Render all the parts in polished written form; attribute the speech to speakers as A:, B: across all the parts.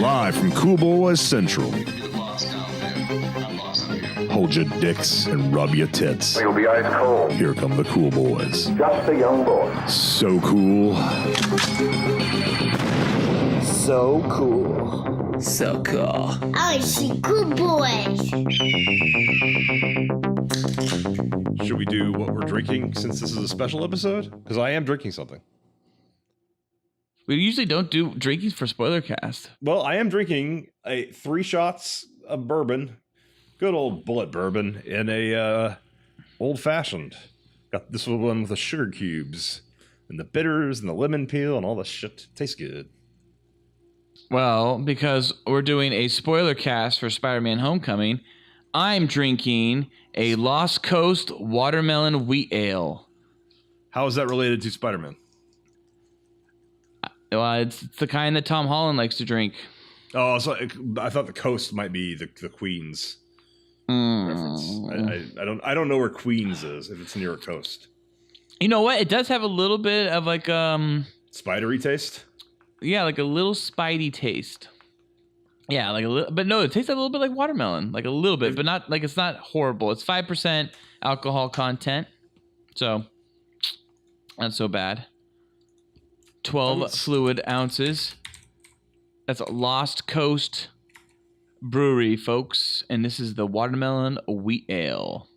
A: Live from Cool Boys Central. Hold your dicks and rub your tits.
B: You'll be ice cold.
A: Here come the Cool Boys.
B: Just a young boy.
A: So cool.
C: So cool.
D: So cool.
E: I see Cool Boys.
A: Should we do what we're drinking since this is a special episode? Because I am drinking something.
D: We usually don't do drinking for Spoilercast.
A: Well, I am drinking 3 shots of bourbon. Good old bullet bourbon in a old fashioned. Got this one with the sugar cubes and the bitters and the lemon peel and all the shit. Tastes good.
D: Well, because we're doing a Spoilercast for Spider-Man Homecoming, I'm drinking a Lost Coast Watermelon Wheat Ale.
A: How is that related to Spider-Man?
D: Well, it's the kind that Tom Holland likes to drink.
A: Oh, so I thought the coast might be the Queens reference. I don't know where Queens is if it's near a coast.
D: You know what? It does have a little bit of like
A: Spidery taste.
D: Yeah, like a little Spidey taste. Yeah, like a little, but no, it tastes a little bit like watermelon, like a little bit, but not like it's not horrible. It's 5% alcohol content, so not so bad. 12 fluid ounces. That's a Lost Coast Brewery, folks, and this is the Watermelon Wheat Ale.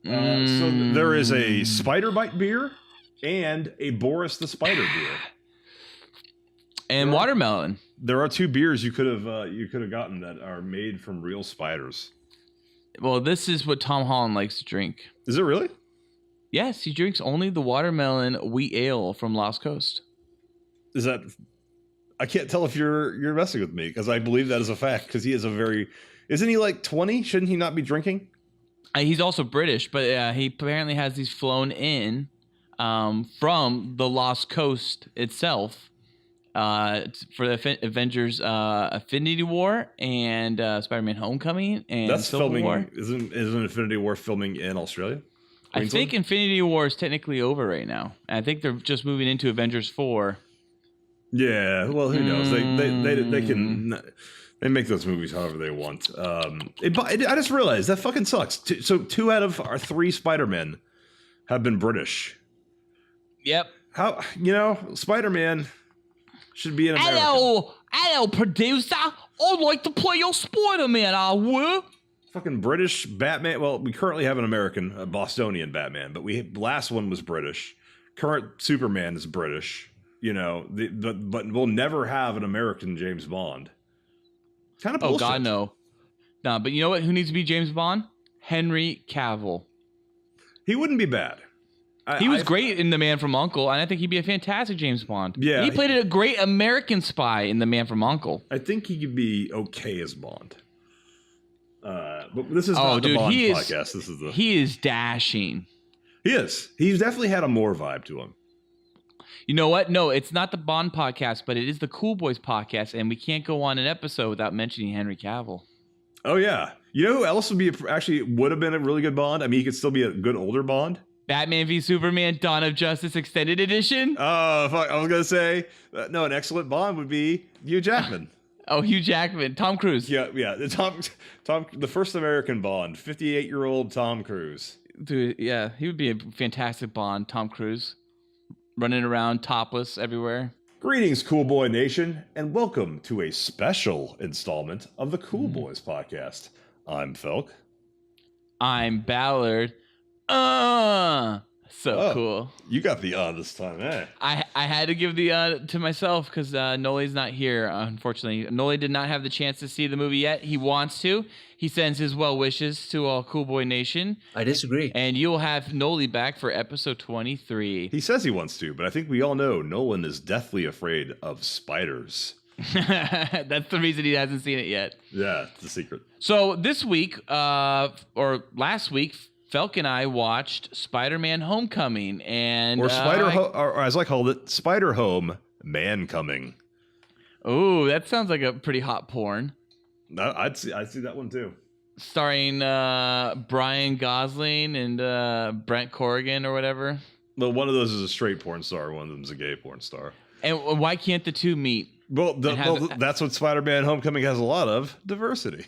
A: So there is a Spider Bite beer and a Boris the Spider beer.
D: And watermelon.
A: There are 2 beers you could have gotten that are made from real spiders.
D: Well, this is what Tom Holland likes to drink.
A: Is it really?
D: Yes, he drinks only the Watermelon Wheat Ale from Lost Coast.
A: Is that? I can't tell if you're messing with me because I believe that is a fact. Because he is isn't he like 20? Shouldn't he not be drinking?
D: He's also British, but he apparently has these flown in from the Lost Coast itself for the Avengers Infinity War and Spider-Man Homecoming and
A: that's
D: Civil
A: filming.
D: War.
A: Isn't Infinity War filming in Australia?
D: I think Infinity War is technically over right now. I think they're just moving into Avengers 4.
A: Yeah, well, who knows? They make those movies however they want. I just realized that fucking sucks. So 2 out of our 3 Spider-Men have been British.
D: Yep.
A: How Spider-Man should be an American.
D: Hello, producer. I'd like to play your Spider-Man. I will.
A: Fucking British Batman. Well, we currently have an American, a Bostonian Batman, but last one was British. Current Superman is British. But we'll never have an American James Bond. Kind of bullshit.
D: Oh God, no. Nah, but you know what? Who needs to be James Bond? Henry Cavill.
A: He wouldn't be bad.
D: He was great in The Man from U.N.C.L.E., and I think he'd be a fantastic James Bond.
A: Yeah,
D: he played a great American spy in The Man from U.N.C.L.E.
A: I think he could be okay as Bond. But this is not the Bond podcast. This is
D: he is dashing.
A: He is. He's definitely had a more vibe to him.
D: You know what? No, it's not the Bond podcast, but it is the Cool Boys podcast, and we can't go on an episode without mentioning Henry Cavill.
A: Oh yeah. You know who else would have been a really good Bond? I mean, he could still be a good older Bond.
D: Batman v Superman: Dawn of Justice Extended Edition.
A: Oh, fuck! I was gonna say no. An excellent Bond would be Hugh Jackman.
D: Oh, Hugh Jackman, Tom Cruise.
A: Yeah. The first American Bond, 58-year-old Tom Cruise.
D: Dude, yeah, he would be a fantastic Bond, Tom Cruise, running around topless everywhere.
A: Greetings, Cool Boy Nation, and welcome to a special installment of the Cool Boys podcast. I'm Felk.
D: I'm Ballard. Cool.
A: You got the this time, eh?
D: I had to give the to myself because Noli's not here, unfortunately. Noli did not have the chance to see the movie yet. He wants to. He sends his well wishes to all Cool Boy Nation.
C: I disagree.
D: And you'll have Noli back for episode 23.
A: He says he wants to, but I think we all know Nolan is deathly afraid of spiders.
D: That's the reason he hasn't seen it yet.
A: Yeah, it's a secret.
D: So this week, or last week, Felk and I watched Spider-Man Homecoming, and
A: or as I called it, Spider-Home Man Coming.
D: Oh, that sounds like a pretty hot porn.
A: I'd see that one too.
D: Starring Brian Gosling and Brent Corrigan or whatever.
A: Well, one of those is a straight porn star. One of them's a gay porn star.
D: And why can't the two meet?
A: Well, that's what Spider-Man: Homecoming has a lot of diversity.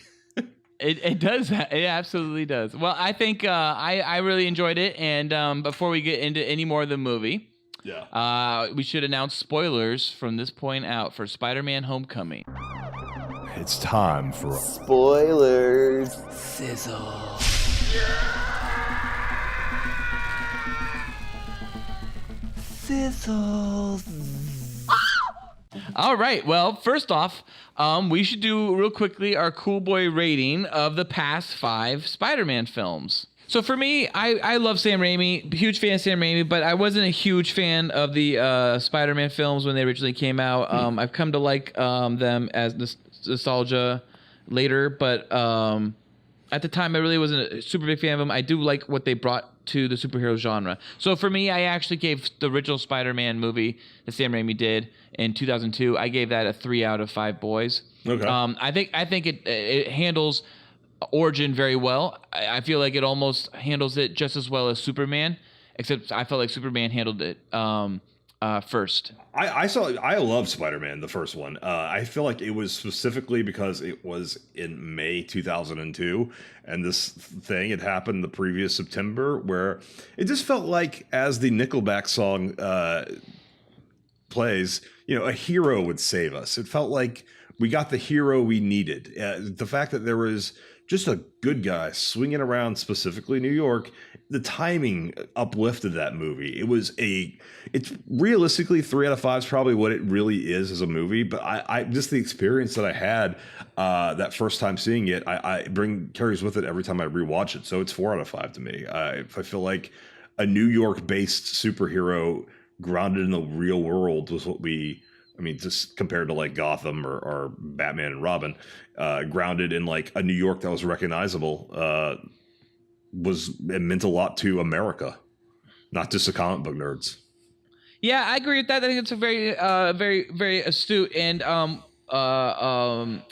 D: It does. It absolutely does. Well, I think I really enjoyed it. And before we get into any more of the movie, we should announce spoilers from this point out for Spider-Man: Homecoming.
A: It's time for
C: Spoilers.
D: Sizzle.
C: Sizzles.
D: All right. Well, first off, we should do real quickly our cool boy rating of the past 5 Spider-Man films. So for me, I love Sam Raimi, huge fan of Sam Raimi, but I wasn't a huge fan of the Spider-Man films when they originally came out. I've come to like them as nostalgia later, but at the time I really wasn't a super big fan of them. I do like what they brought to the superhero genre. So for me, I actually gave the original Spider-Man movie that Sam Raimi did in 2002. I gave that a 3 out of 5 boys.
A: Okay.
D: I think it handles origin very well. I feel like it almost handles it just as well as Superman, except I felt like Superman handled it first.
A: I love Spider-Man, the first one. I feel like it was specifically because it was in May 2002, and this thing had happened the previous September, where it just felt like, as the Nickelback song plays, a hero would save us. It felt like we got the hero we needed. The fact that there was just a good guy swinging around, specifically New York, the timing uplifted that movie. It's realistically 3 out of 5 is probably what it really is as a movie. But I just the experience that I had that first time seeing it, carries with it every time I rewatch it. So it's 4 out of 5 to me. I feel like a New York-based superhero grounded in the real world was what just compared to like Gotham or Batman and Robin, grounded in like a New York that was recognizable, it meant a lot to America, not just the comic book nerds. Yeah,
D: I agree with that. I think it's a very, very, very astute. And I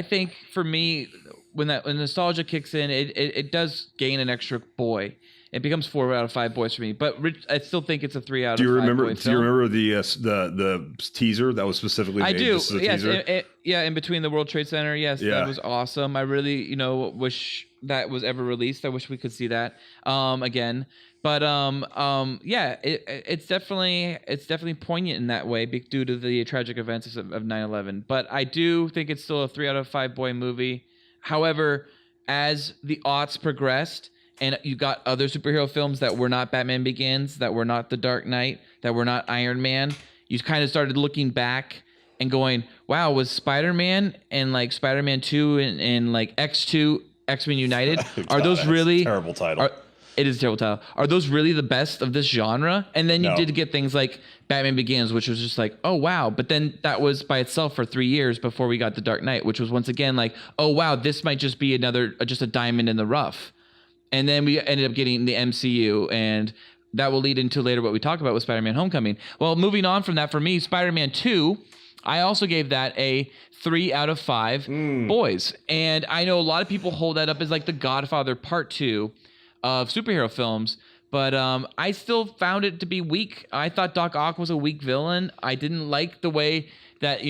D: think for me, when nostalgia kicks in, it does gain an extra boy. It becomes 4 out of 5 boys for me, but I still think it's a 3 out of 5. Do you remember
A: the teaser that was specifically made?
D: I do. Yes, in between the World Trade Center. Yes, that was awesome. I really, wish that was ever released. I wish we could see that again. But it's definitely poignant in that way due to the tragic events of 9/11. But I do think it's still a 3 out of 5 boy movie. However, as the aughts progressed, and you got other superhero films that were not Batman Begins, that were not The Dark Knight, that were not Iron Man, you kind of started looking back and going, wow, was Spider-Man and like Spider-Man 2 and like X2, X-Men United, are those really...
A: terrible title.
D: It is a terrible title. Are those really the best of this genre? And then you did get things like Batman Begins, which was just like, oh, wow. But then that was by itself for 3 years before we got The Dark Knight, which was once again like, oh, wow, this might just be just a diamond in the rough. And then we ended up getting the MCU, and that will lead into later what we talk about with Spider-Man: Homecoming. Well, moving on from that, for me, Spider-Man 2, I also gave that a 3 out of 5 boys. And I know a lot of people hold that up as like the Godfather Part 2 of superhero films, but I still found it to be weak. I thought Doc Ock was a weak villain. I didn't like the way that,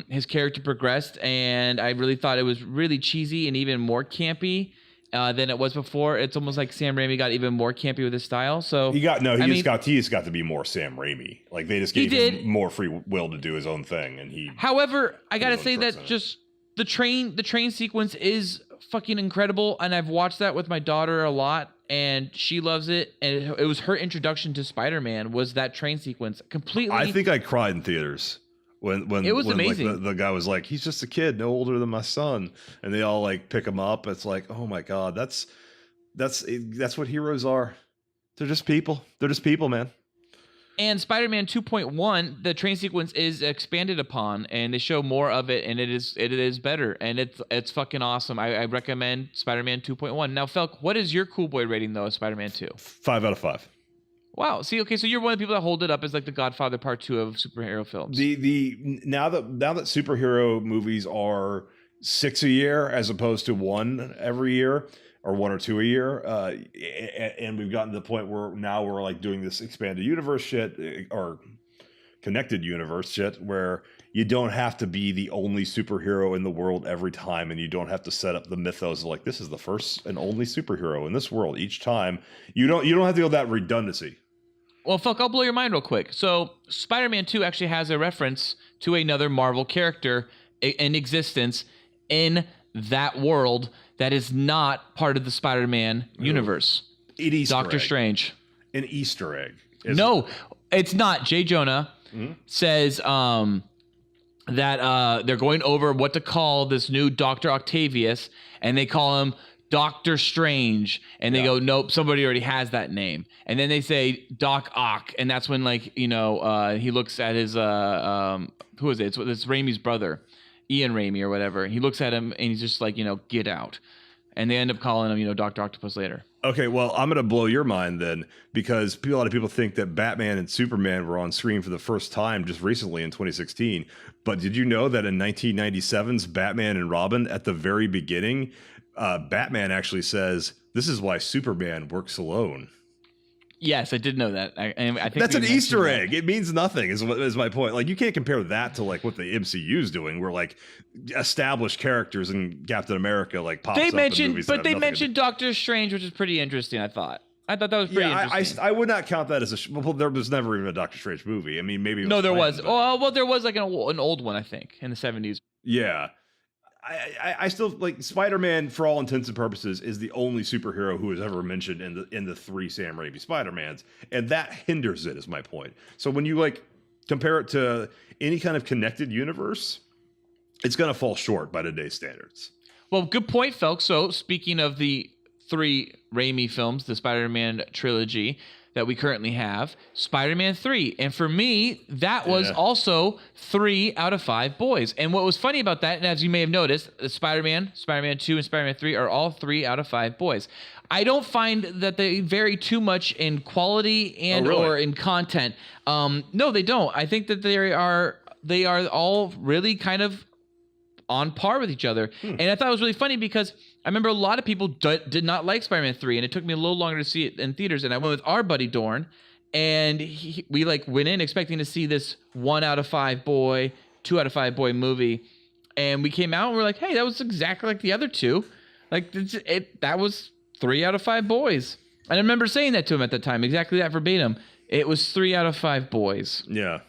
D: his character progressed, and I really thought it was really cheesy and even more campy than it was before. It's almost like Sam Raimi got even more campy with his style. So
A: he just got to be more Sam Raimi. Like they just gave him more free will to do his own thing, and he.
D: However, I gotta say that just the train sequence is fucking incredible, and I've watched that with my daughter a lot, and she loves it. And it was her introduction to Spider-Man was that train sequence completely.
A: I think I cried in theaters. When it was amazing. Like, the guy was like, he's just a kid, no older than my son, and they all like pick him up. It's like, oh my god, that's what heroes are. They're just people. They're just people, man.
D: And Spider-Man 2.1, the train sequence is expanded upon, and they show more of it, and it is better, and it's fucking awesome. I recommend Spider-Man 2.1. Now, Felk, what is your cool boy rating though of Spider-Man 2?
A: 5 out of 5.
D: Wow. See, okay, so you're one of the people that hold it up as like the Godfather Part 2 of superhero films.
A: Now that superhero movies are 6 a year as opposed to 1 every year, or 1 or 2 a year. And we've gotten to the point where now we're like doing this expanded universe shit or connected universe shit where you don't have to be the only superhero in the world every time, and you don't have to set up the mythos of like this is the first and only superhero in this world each time. You don't have to go that redundancy.
D: Well, fuck, I'll blow your mind real quick. So Spider-Man 2 actually has a reference to another Marvel character in existence in that world that is not part of the Spider-Man universe. Doctor Strange.
A: An Easter egg.
D: No, it's not. Jay Jonah says that they're going over what to call this new Dr. Octavius, and they call him Doctor Strange, and they go, nope, somebody already has that name. And then they say Doc Ock, and that's when, like, he looks at his who is it? It's Raimi's brother, Ian Raimi or whatever. And he looks at him and he's just like, get out. And they end up calling him, Dr. Octopus later.
A: Okay, well, I'm going to blow your mind then, because a lot of people think that Batman and Superman were on screen for the first time just recently in 2016. But did you know that in 1997's Batman and Robin, at the very beginning, Batman actually says, "This is why Superman works alone."
D: Yes, I did know that. I think
A: that's an Easter egg. It means nothing. Is my point. Like, you can't compare that to like what the MCU is doing, where like established characters in Captain America like pops up in movies.
D: But they mentioned Doctor Strange, which is pretty interesting. I thought that was pretty interesting.
A: I would not count that as well. There was never even a Doctor Strange movie. I mean, maybe
D: no, there was. Well, there was like an old one, I think, in the 70s.
A: Yeah. I still like Spider-Man, for all intents and purposes, is the only superhero who is ever mentioned in the 3 Sam Raimi Spider-Mans, and that hinders it, is my point. So when you like compare it to any kind of connected universe, it's gonna fall short by today's standards.
D: Well, good point, Felk. So speaking of the 3 Raimi films, the Spider-Man trilogy that we currently have, Spider-Man 3. And for me, that was also 3 out of 5 boys. And what was funny about that, and as you may have noticed, Spider-Man, Spider-Man 2, and Spider-Man 3 are all 3 out of 5 boys. I don't find that they vary too much in quality and or in content. No, they don't. I think that they are all really kind of on par with each other. And I thought it was really funny because I remember a lot of people did not like Spider-Man 3, and it took me a little longer to see it in theaters. And I went with our buddy Dorn, and we like went in expecting to see this 1 out of 5 boy, 2 out of 5 boy movie, and we came out and we're like, hey, that was exactly like the other 2. Like that was 3 out of 5 boys. And I remember saying that to him at the time, exactly that verbatim. It was 3 out of 5 boys.
A: Yeah.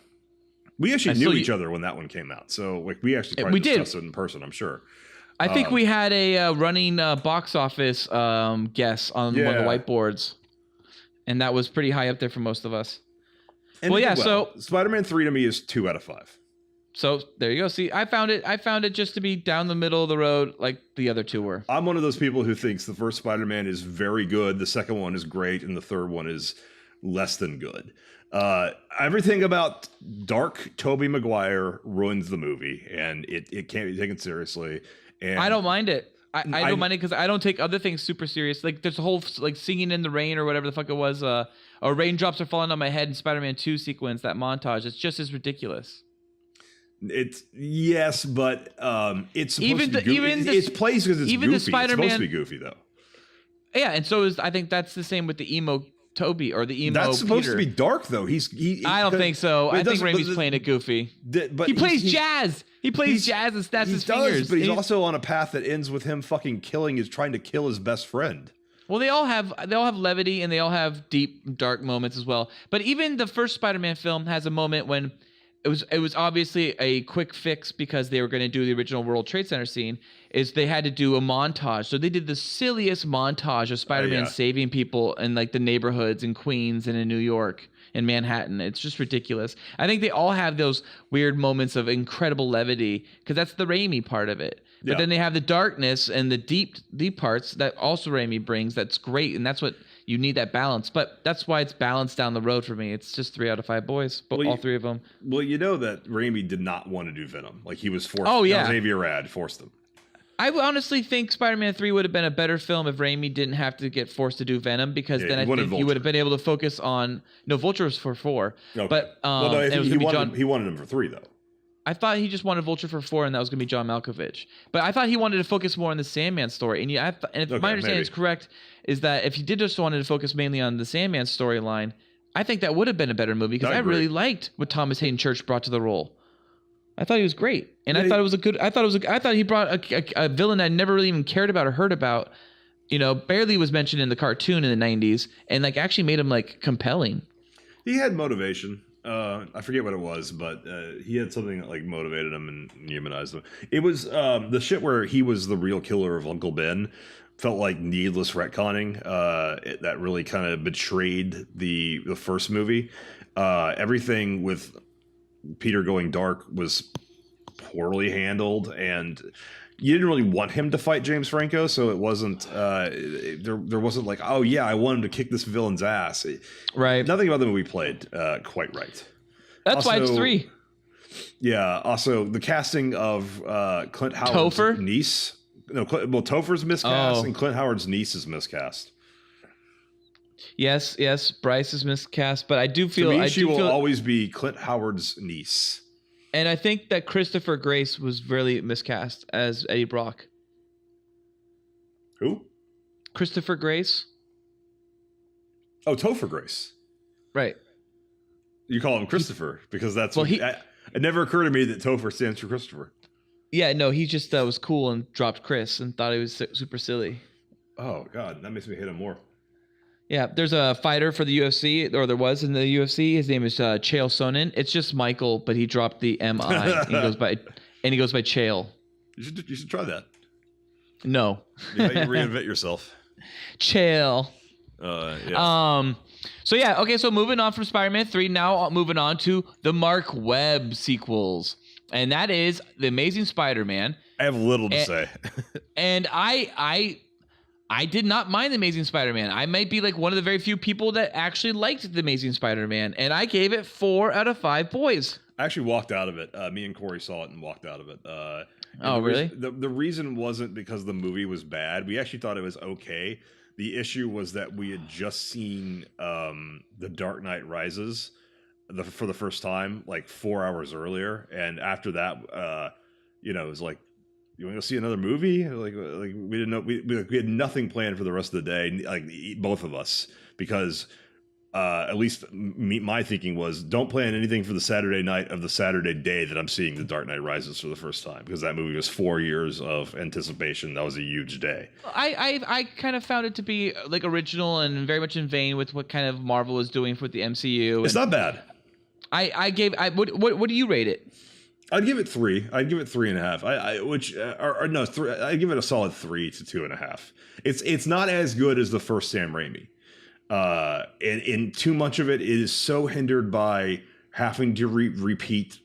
A: We actually knew each other when that one came out, so like we actually probably discussed it in person, I'm sure.
D: I think we had a running box office guess on one of the whiteboards, and that was pretty high up there for most of us.
A: And so Spider-Man 3 to me is 2 out of 5.
D: So there you go. See, I found it just to be down the middle of the road like the other 2 were.
A: I'm one of those people who thinks the first Spider-Man is very good, the second one is great, and the third one is less than good. Everything about dark Tobey Maguire ruins the movie, and it can't be taken seriously. And
D: I don't mind it. I don't mind it because I don't take other things super serious. Like there's a whole like singing in the rain or whatever the fuck it was, or raindrops are falling on my head in Spider-Man 2 sequence, that montage. It's just as ridiculous.
A: It's but it's supposed
D: even
A: to be goofy. It's plays because it's
D: even
A: goofy.
D: The Spider-Man,
A: it's supposed to be goofy though.
D: Yeah, and so I think that's the same with the emo Toby or the emo.
A: That's supposed
D: Peter.
A: To be dark though.
D: I don't think so. I think Raimi's playing it goofy. But he plays jazz. He plays jazz and snaps his fingers.
A: But he's also on a path that ends with him fucking trying to kill his best friend.
D: Well, they all have levity and they all have deep, dark moments as well. But even the first Spider-Man film has a moment when it was obviously a quick fix because they were going to do the original World Trade Center scene. Is they had to do a montage, so they did the silliest montage of Spider-Man saving people in like the neighborhoods in Queens and in New York and Manhattan. It's just ridiculous. I think they all have those weird moments of incredible levity because that's the Raimi part of it. But then they have the darkness and the deep parts that also Raimi brings. That's great, and that's what you need, that balance. But that's why it's balanced down the road for me. It's just 3 out of 5 boys, but all 3 of them.
A: Well, you know that Raimi did not want to do Venom. Like he was forced.
D: Oh yeah,
A: Xavier Rad forced him.
D: I honestly think Spider-Man 3 would have been a better film if Raimi didn't have to get forced to do Venom, because then I think he would have been able to focus on... No, Vulture was for 4. Okay. But
A: he wanted him for 3, though.
D: I thought he just wanted Vulture for 4, and that was going to be John Malkovich. But I thought he wanted to focus more on the Sandman story. And and if my understanding is correct, is that if he did just wanted to focus mainly on the Sandman storyline, I think that would have been a better movie because I really liked what Thomas Hayden Church brought to the role. I thought he was great, and I thought it was a good. I thought he brought a villain I never really even cared about or heard about. Barely was mentioned in the cartoon in the '90s, and like actually made him like compelling.
A: He had motivation. I forget what it was, but he had something that like motivated him and humanized him. It was the shit where he was the real killer of Uncle Ben. Felt like needless retconning that really kind of betrayed the first movie. Everything with Peter going dark was poorly handled, and you didn't really want him to fight James Franco, so it wasn't there wasn't like, oh yeah, I want him to kick this villain's ass.
D: Right.
A: Nothing about the movie played quite right.
D: That's why it's 3.
A: Yeah. Also, the casting of Clint Howard's niece. No, Topher's miscast and Clint Howard's niece is miscast.
D: Yes, Bryce is miscast, but I do feel
A: she will always be Clint Howard's niece.
D: And I think that Christopher Grace was really miscast as Eddie Brock.
A: Who?
D: Christopher Grace.
A: Oh, Topher Grace.
D: Right.
A: You call him Christopher because that's it never occurred to me that Topher stands for Christopher.
D: Yeah, no, he just was cool and dropped Chris and thought he was super silly.
A: Oh, God, that makes me hate him more.
D: Yeah, there's a fighter for the UFC, or there was in the UFC. His name is Chael Sonnen. It's just Michael, but he dropped the M-I. and he goes by Chael.
A: You should try that.
D: No.
A: You reinvent yourself.
D: Chael.
A: Yeah.
D: So moving on from Spider-Man 3, now moving on to the Mark Webb sequels. And that is The Amazing Spider-Man.
A: I have little to say.
D: And I did not mind The Amazing Spider-Man. I might be like one of the very few people that actually liked The Amazing Spider-Man. And I gave it 4 out of 5 boys.
A: I actually walked out of it. Me and Corey saw it and walked out of it.
D: Really?
A: The reason wasn't because the movie was bad. We actually thought it was okay. The issue was that we had just seen The Dark Knight Rises for the first time like 4 hours earlier, and after that it was like, you want to go see another movie? Like we didn't know, we had nothing planned for the rest of the day, like both of us, because at least my thinking was, don't plan anything for the Saturday night of the Saturday day that I'm seeing The Dark Knight Rises for the first time, because that movie was 4 years of anticipation. That was a huge day.
D: I kind of found it to be like original and very much in vein with what kind of Marvel was doing with the MCU.
A: It's not bad.
D: What do you rate it?
A: I'd give it 3. I'd give it 3.5. 3. I'd give it a solid 3 to 2.5. It's not as good as the first Sam Raimi. And too much of it is so hindered by having to repeat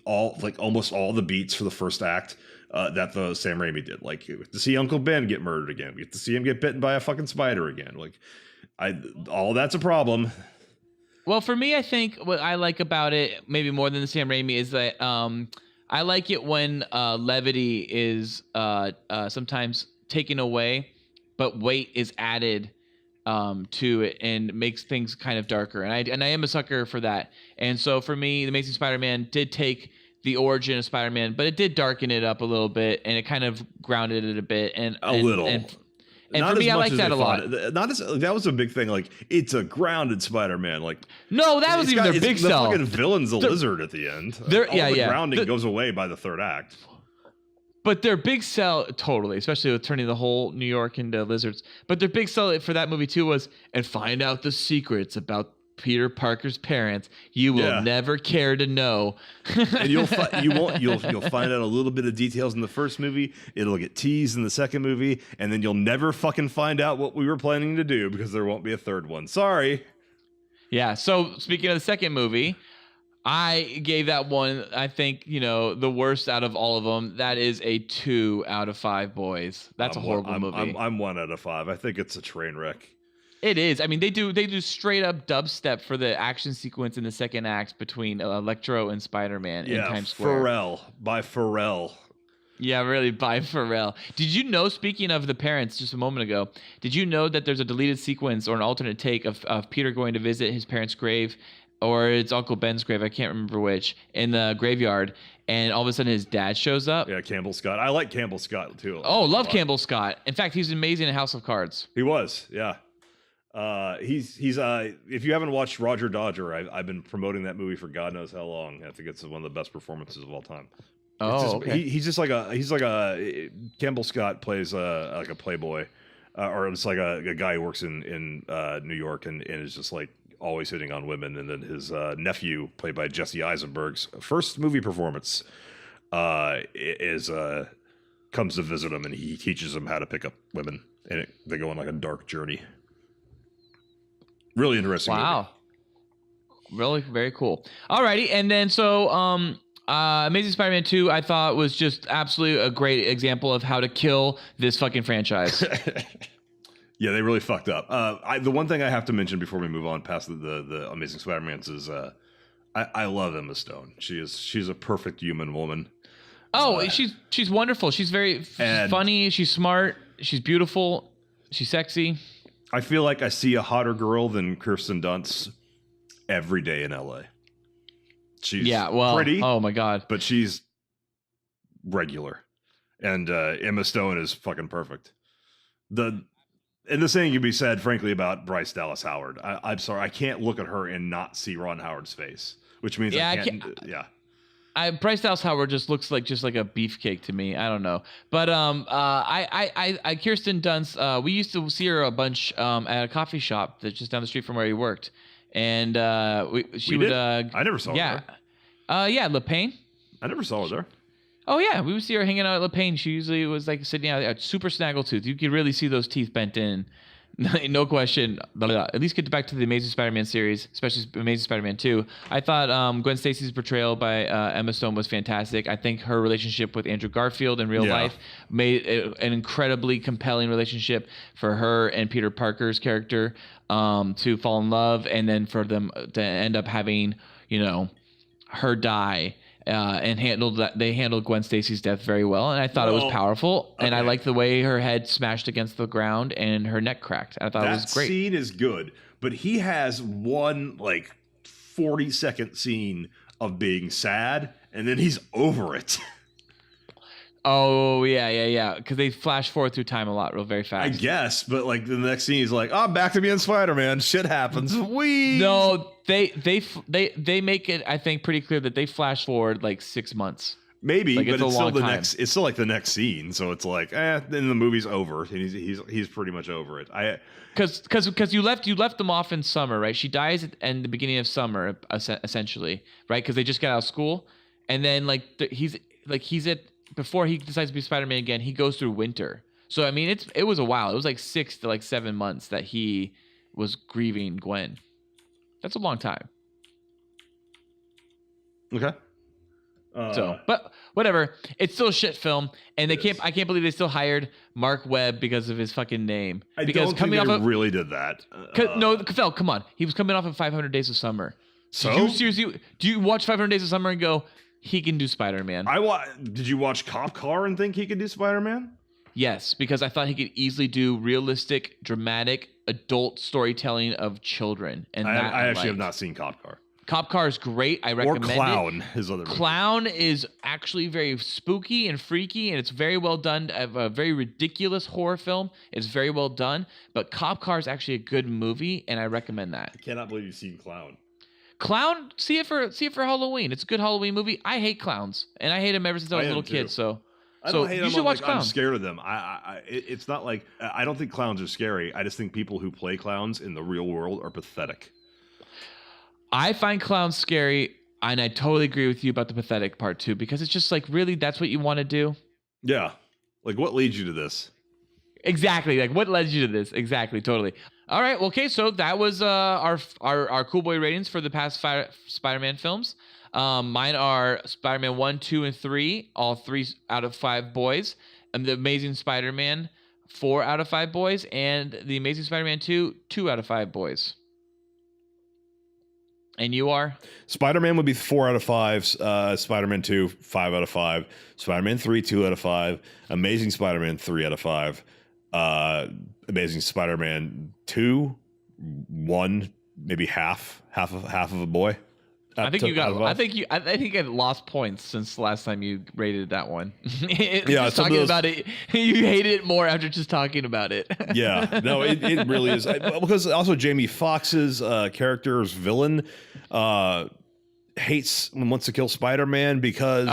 A: almost all the beats for the first act that the Sam Raimi did. Like, to see Uncle Ben get murdered again, we get to see him get bitten by a fucking spider again. Like, all that's a problem.
D: Well, for me, I think what I like about it, maybe more than the Sam Raimi, is that I like it when levity is sometimes taken away, but weight is added to it and makes things kind of darker. And I am a sucker for that. And so for me, The Amazing Spider-Man did take the origin of Spider-Man, but it did darken it up a little bit, and it kind of grounded it a bit. And for me, I like that a lot.
A: That was a big thing. Like, it's a grounded Spider-Man. Like,
D: no, that was even their big sell.
A: The fucking villain's a lizard at the end. All the grounding goes away by the third act.
D: But their big sell, totally, especially with turning the whole New York into lizards. But their big sell for that movie too was, and find out the secrets about Peter Parker's parents. You will never care to know.
A: And you'll find out a little bit of details in the first movie. It'll get teased in the second movie, and then you'll never fucking find out what we were planning to do because there won't be a third one. Sorry.
D: Yeah. So speaking of the second movie, I gave that one, I think, the worst out of all of them. That is a 2 out of 5 boys. That's a horrible movie.
A: I'm 1 out of 5. I think it's a train wreck.
D: It is. I mean, they do straight up dubstep for the action sequence in the second act between Electro and Spider-Man in Times Square.
A: Pharrell.
D: Yeah, really, by Pharrell. Did you know, speaking of the parents just a moment ago, did you know that there's a deleted sequence or an alternate take of Peter going to visit his parents' grave or it's Uncle Ben's grave. I can't remember which, in the graveyard. And all of a sudden his dad shows up.
A: Yeah, Campbell Scott. I like Campbell Scott too.
D: Oh, love Campbell Scott. In fact, he's amazing in House of Cards.
A: He was, yeah. He's if you haven't watched Roger Dodger, I've been promoting that movie for God knows how long. I think it's one of the best performances of all time.
D: Okay.
A: He's just like a Campbell Scott plays like a playboy, or it's like a guy who works in New York and is just like always hitting on women. And then his nephew, played by Jesse Eisenberg's first movie performance, is comes to visit him, and he teaches him how to pick up women, and they go on like a dark journey. Really interesting.
D: Wow. Movie. Really very cool. Alrighty, and then so Amazing Spider-Man 2 I thought was just absolutely a great example of how to kill this fucking franchise.
A: Yeah, they really fucked up. The one thing I have to mention before we move on past the Amazing Spider-Mans is I love Emma Stone. She's a perfect human woman.
D: Oh, she's wonderful. She's funny. She's smart. She's beautiful. She's sexy.
A: I feel like I see a hotter girl than Kirsten Dunst every day in LA. She's pretty.
D: Oh my God.
A: But she's regular. And Emma Stone is fucking perfect. And the same can be said, frankly, about Bryce Dallas Howard. I'm sorry, I can't look at her and not see Ron Howard's face, which means I can't.
D: Bryce Dallas Howard just looks like a beefcake to me. I don't know, but I Kirsten Dunst. We used to see her a bunch at a coffee shop that's just down the street from where he worked, and she would.
A: I never saw her there.
D: Yeah, Le Pen.
A: I never saw her there.
D: Oh yeah, we would see her hanging out at Le Pen. She usually was like sitting out there, super snaggletooth. You could really see those teeth bent in. No question. At least get back to the Amazing Spider-Man series, especially Amazing Spider-Man 2. I thought Gwen Stacy's portrayal by Emma Stone was fantastic. I think her relationship with Andrew Garfield in real life made an incredibly compelling relationship for her and Peter Parker's character to fall in love, and then for them to end up having, her die. And they handled Gwen Stacy's death very well, and I thought it was powerful. Okay. And I liked the way her head smashed against the ground and her neck cracked. I thought it was great.
A: That scene is good, but he has one 40-second scene of being sad, and then he's over it.
D: Oh yeah. Because they flash forward through time a lot, very fast.
A: I guess, but the next scene he's like, "Oh, back to being Spider-Man. Shit happens."
D: No, they make it, I think, pretty clear that they flash forward 6 months.
A: Maybe, but it's still the
D: time.
A: It's still the next scene, so it's then the movie's over, and he's pretty much over it.
D: Because you left them off in summer, right? She dies in the beginning of summer, essentially, right? Because they just got out of school, and then he's at. Before he decides to be Spider-Man again, he goes through winter. So I mean, it was a while. It was 6 to 7 months that he was grieving Gwen. That's a long time.
A: Okay.
D: But whatever. It's still a shit film, and I can't believe they still hired Mark Webb because of his fucking name.
A: Because don't think they really did that.
D: No, Phil, come on. He was coming off of 500 Days of Summer.
A: So
D: do you watch 500 Days of Summer and go, he can do Spider-Man?
A: Did you watch Cop Car and think he could do Spider-Man?
D: Yes, because I thought he could easily do realistic, dramatic, adult storytelling of children. And
A: I actually have not seen Cop Car.
D: Cop Car is great. I recommend it.
A: Or Clown, his other movie.
D: Clown is actually very spooky and freaky, and it's very well done. A very ridiculous horror film. It's very well done. But Cop Car is actually a good movie, and I recommend that.
A: I cannot believe you've seen Clown.
D: Clown, see it for Halloween. It's a good Halloween movie. I hate clowns, and I hate them ever since I was a little kid. So
A: I don't hate them. You should watch
D: Clown.
A: I'm scared of them. It's not like I don't think clowns are scary. I just think people who play clowns in the real world are pathetic.
D: I find clowns scary, and I totally agree with you about the pathetic part too, because it's just really that's what you want to do.
A: Yeah, what leads you to this?
D: Exactly. What led you to this? Exactly. Totally. All right. Well, okay. So that was our Cool Boy ratings for the past 5 Spider-Man films. Mine are Spider-Man 1, 2, and 3, all 3 out of 5 boys. And The Amazing Spider-Man, 4 out of 5 boys. And The Amazing Spider-Man 2, 2 out of 5 boys. And you are?
A: Spider-Man would be 4 out of 5. Spider-Man 2, 5 out of 5. Spider-Man 3, 2 out of 5. Amazing Spider-Man, 3 out of 5. Amazing Spider-Man 2, 1 maybe half of a boy.
D: I think I lost points since the last time you rated that one. Just talking about it, you hated it more after just talking about it.
A: Yeah, no, it really is because also Jamie Foxx's character's villain hates and wants to kill Spider-Man because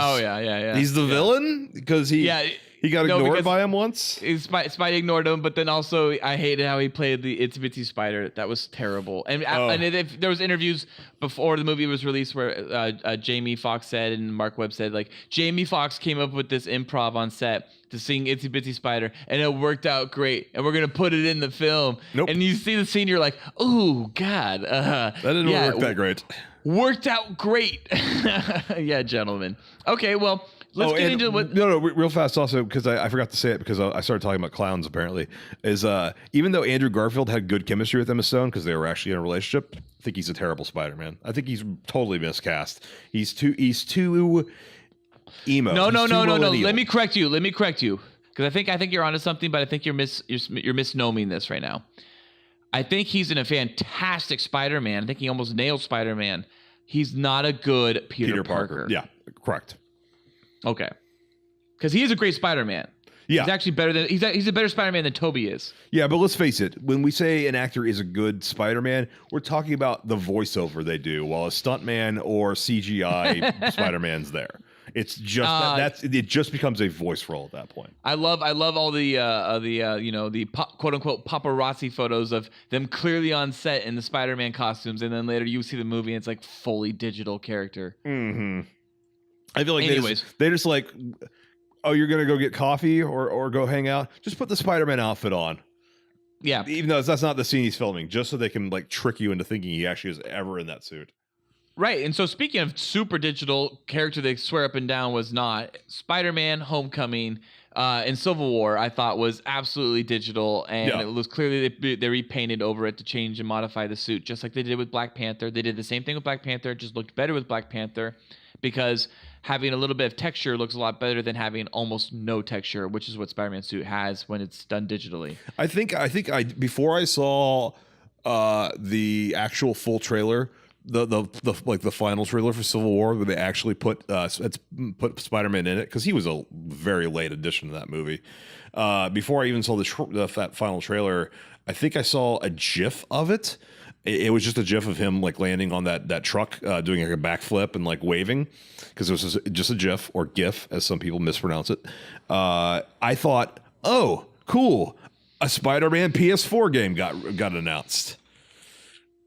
A: he's the villain because he got ignored by him once.
D: Spidey ignored him, but then also I hated how he played the Itsy Bitsy Spider. That was terrible. And if there was interviews before the movie was released where Jamie Foxx said and Mark Webb said like Jamie Foxx came up with this improv on set to sing Itsy Bitsy Spider and it worked out great and we're gonna put it in the film.
A: Nope.
D: And you see the scene, you're like, oh God,
A: that didn't work that great.
D: Worked out great. Yeah, gentlemen. Okay, well. Let's get into what.
A: No, real fast. Also, because I forgot to say it because I started talking about clowns. Apparently, is even though Andrew Garfield had good chemistry with Emma Stone because they were actually in a relationship, I think he's a terrible Spider-Man. I think he's totally miscast. He's too emo.
D: No. Let me correct you. Because I think you're onto something, but I think you're misnoming this right now. I think he's in a fantastic Spider-Man. I think he almost nailed Spider-Man. He's not a good Peter Parker.
A: Yeah, correct.
D: Okay, because he is a great Spider-Man.
A: Yeah,
D: he's actually better than he's a better Spider-Man than Tobey is.
A: Yeah, but let's face it. When we say an actor is a good Spider-Man, we're talking about the voiceover they do, while a stuntman or CGI Spider-Man's there. It's just it just becomes a voice role at that point.
D: I love all the quote unquote paparazzi photos of them clearly on set in the Spider-Man costumes, and then later you see the movie and it's like fully digital character.
A: Mm-hmm. I feel like they just like, oh, you're gonna go get coffee or go hang out. Just put the Spider-Man outfit on.
D: Yeah,
A: even though that's not the scene he's filming, just so they can like trick you into thinking he actually is ever in that suit.
D: Right, and so speaking of super digital character, they swear up and down was not Spider-Man: Homecoming and Civil War. I thought was absolutely digital, and it was clearly they repainted over it to change and modify the suit, just like they did with Black Panther. They did the same thing with Black Panther, it just looked better with Black Panther because having a little bit of texture looks a lot better than having almost no texture, which is what Spider-Man's suit has when it's done digitally.
A: I think before I saw the actual full trailer, the final trailer for Civil War, where they actually put Spider-Man in it, because he was a very late addition to that movie. Before I even saw that final trailer, I think I saw a GIF of it. It was just a GIF of him like landing on that truck, doing like a backflip and like waving, because it was just a GIF or GIF, as some people mispronounce it. I thought, oh, cool, a Spider-Man PS4 game got announced.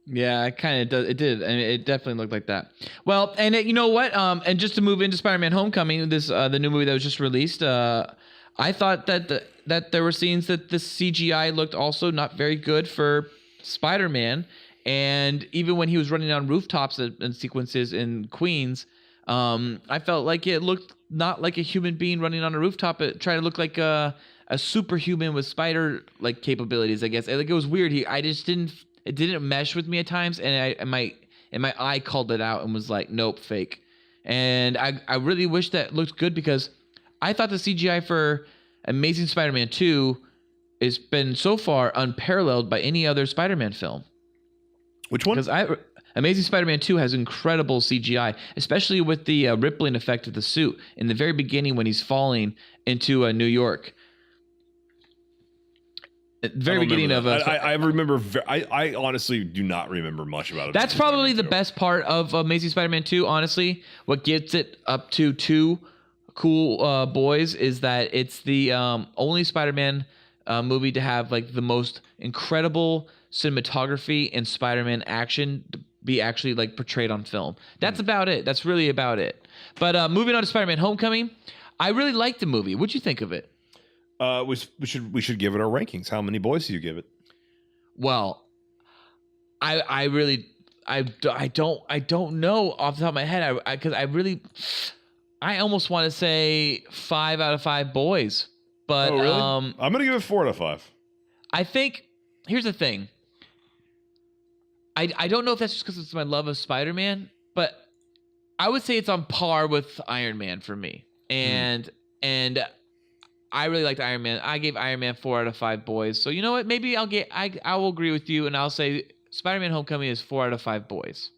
D: Yeah, it kind of does. It did. I mean, it definitely looked like that. Well, and you know what? And just to move into Spider-Man: Homecoming, the new movie that was just released, I thought that there were scenes that the CGI looked also not very good for Spider-Man. And even when he was running on rooftops and sequences in Queens, I felt like it looked not like a human being running on a rooftop. It tried to look like a superhuman with spider like capabilities, I guess. Like, it was weird. It didn't mesh with me at times, and my eye called it out and was like, nope, fake. And I really wish that looked good, because I thought the CGI for Amazing Spider-Man 2 has been so far unparalleled by any other Spider-Man film.
A: Which one?
D: Because Amazing Spider-Man 2 has incredible CGI, especially with the rippling effect of the suit in the very beginning when he's falling into New York. Very beginning of
A: I remember. I honestly do not remember much about it.
D: That's probably the best part of Amazing Spider-Man 2. Honestly, what gets it up to 2 cool boys is that it's the only Spider-Man movie to have like the most incredible cinematography and Spider-Man action to be actually like portrayed on film. That's about it. That's really about it. But moving on to Spider-Man: Homecoming, I really liked the movie. What'd you think of it?
A: We should give it our rankings. How many boys do you give it?
D: Well, I really don't know off the top of my head. Because I almost want to say 5 out of 5 boys. But
A: really? I'm gonna give it 4 out of 5.
D: I think here's the thing. I don't know if that's just because it's my love of Spider-Man, but I would say it's on par with Iron Man for me. And I really liked Iron Man. I gave Iron Man 4 out of 5 boys. So you know what? Maybe I will agree with you, and I'll say Spider-Man: Homecoming is 4 out of 5 boys.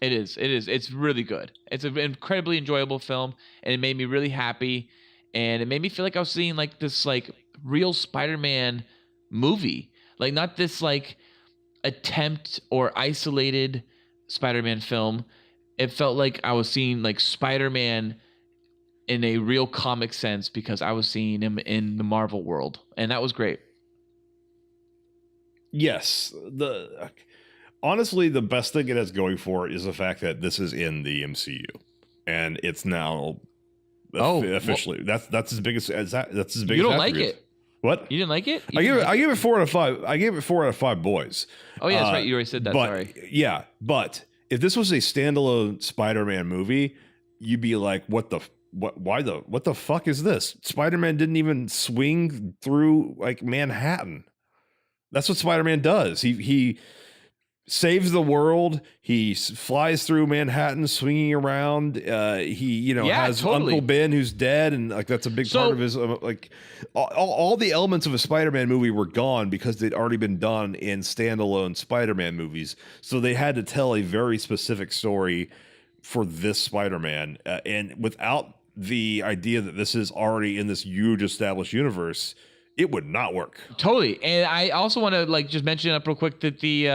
D: It is. It's really good. It's an incredibly enjoyable film, and it made me really happy, and it made me feel like I was seeing like this like real Spider-Man movie, like not this like attempt or isolated Spider-Man film. It felt like I was seeing like Spider-Man in a real comic sense because I was seeing him in the Marvel world, and that was great.
A: Yes, honestly, the best thing it has going for it is the fact that this is in the MCU, and it's now officially that's as big as that. That's as big.
D: You
A: as
D: don't like
A: attributes.
D: it?
A: What?
D: You didn't like it?
A: I gave it 4 out of 5. I gave it 4 out of 5 boys.
D: Oh yeah, that's right. You already said that.
A: But,
D: Sorry.
A: Yeah, but if this was a standalone Spider-Man movie, you'd be like, what the fuck is this? Spider-Man didn't even swing through like Manhattan. That's what Spider-Man does. He saves the world. He flies through Manhattan, swinging around. He has
D: totally.
A: Uncle Ben who's dead, and like that's a big part of his like all the elements of a Spider-Man movie were gone because they'd already been done in standalone Spider-Man movies. So they had to tell a very specific story for this Spider-Man, and without the idea that this is already in this huge established universe, it would not work.
D: Totally. And I also want to like just mention up real quick that the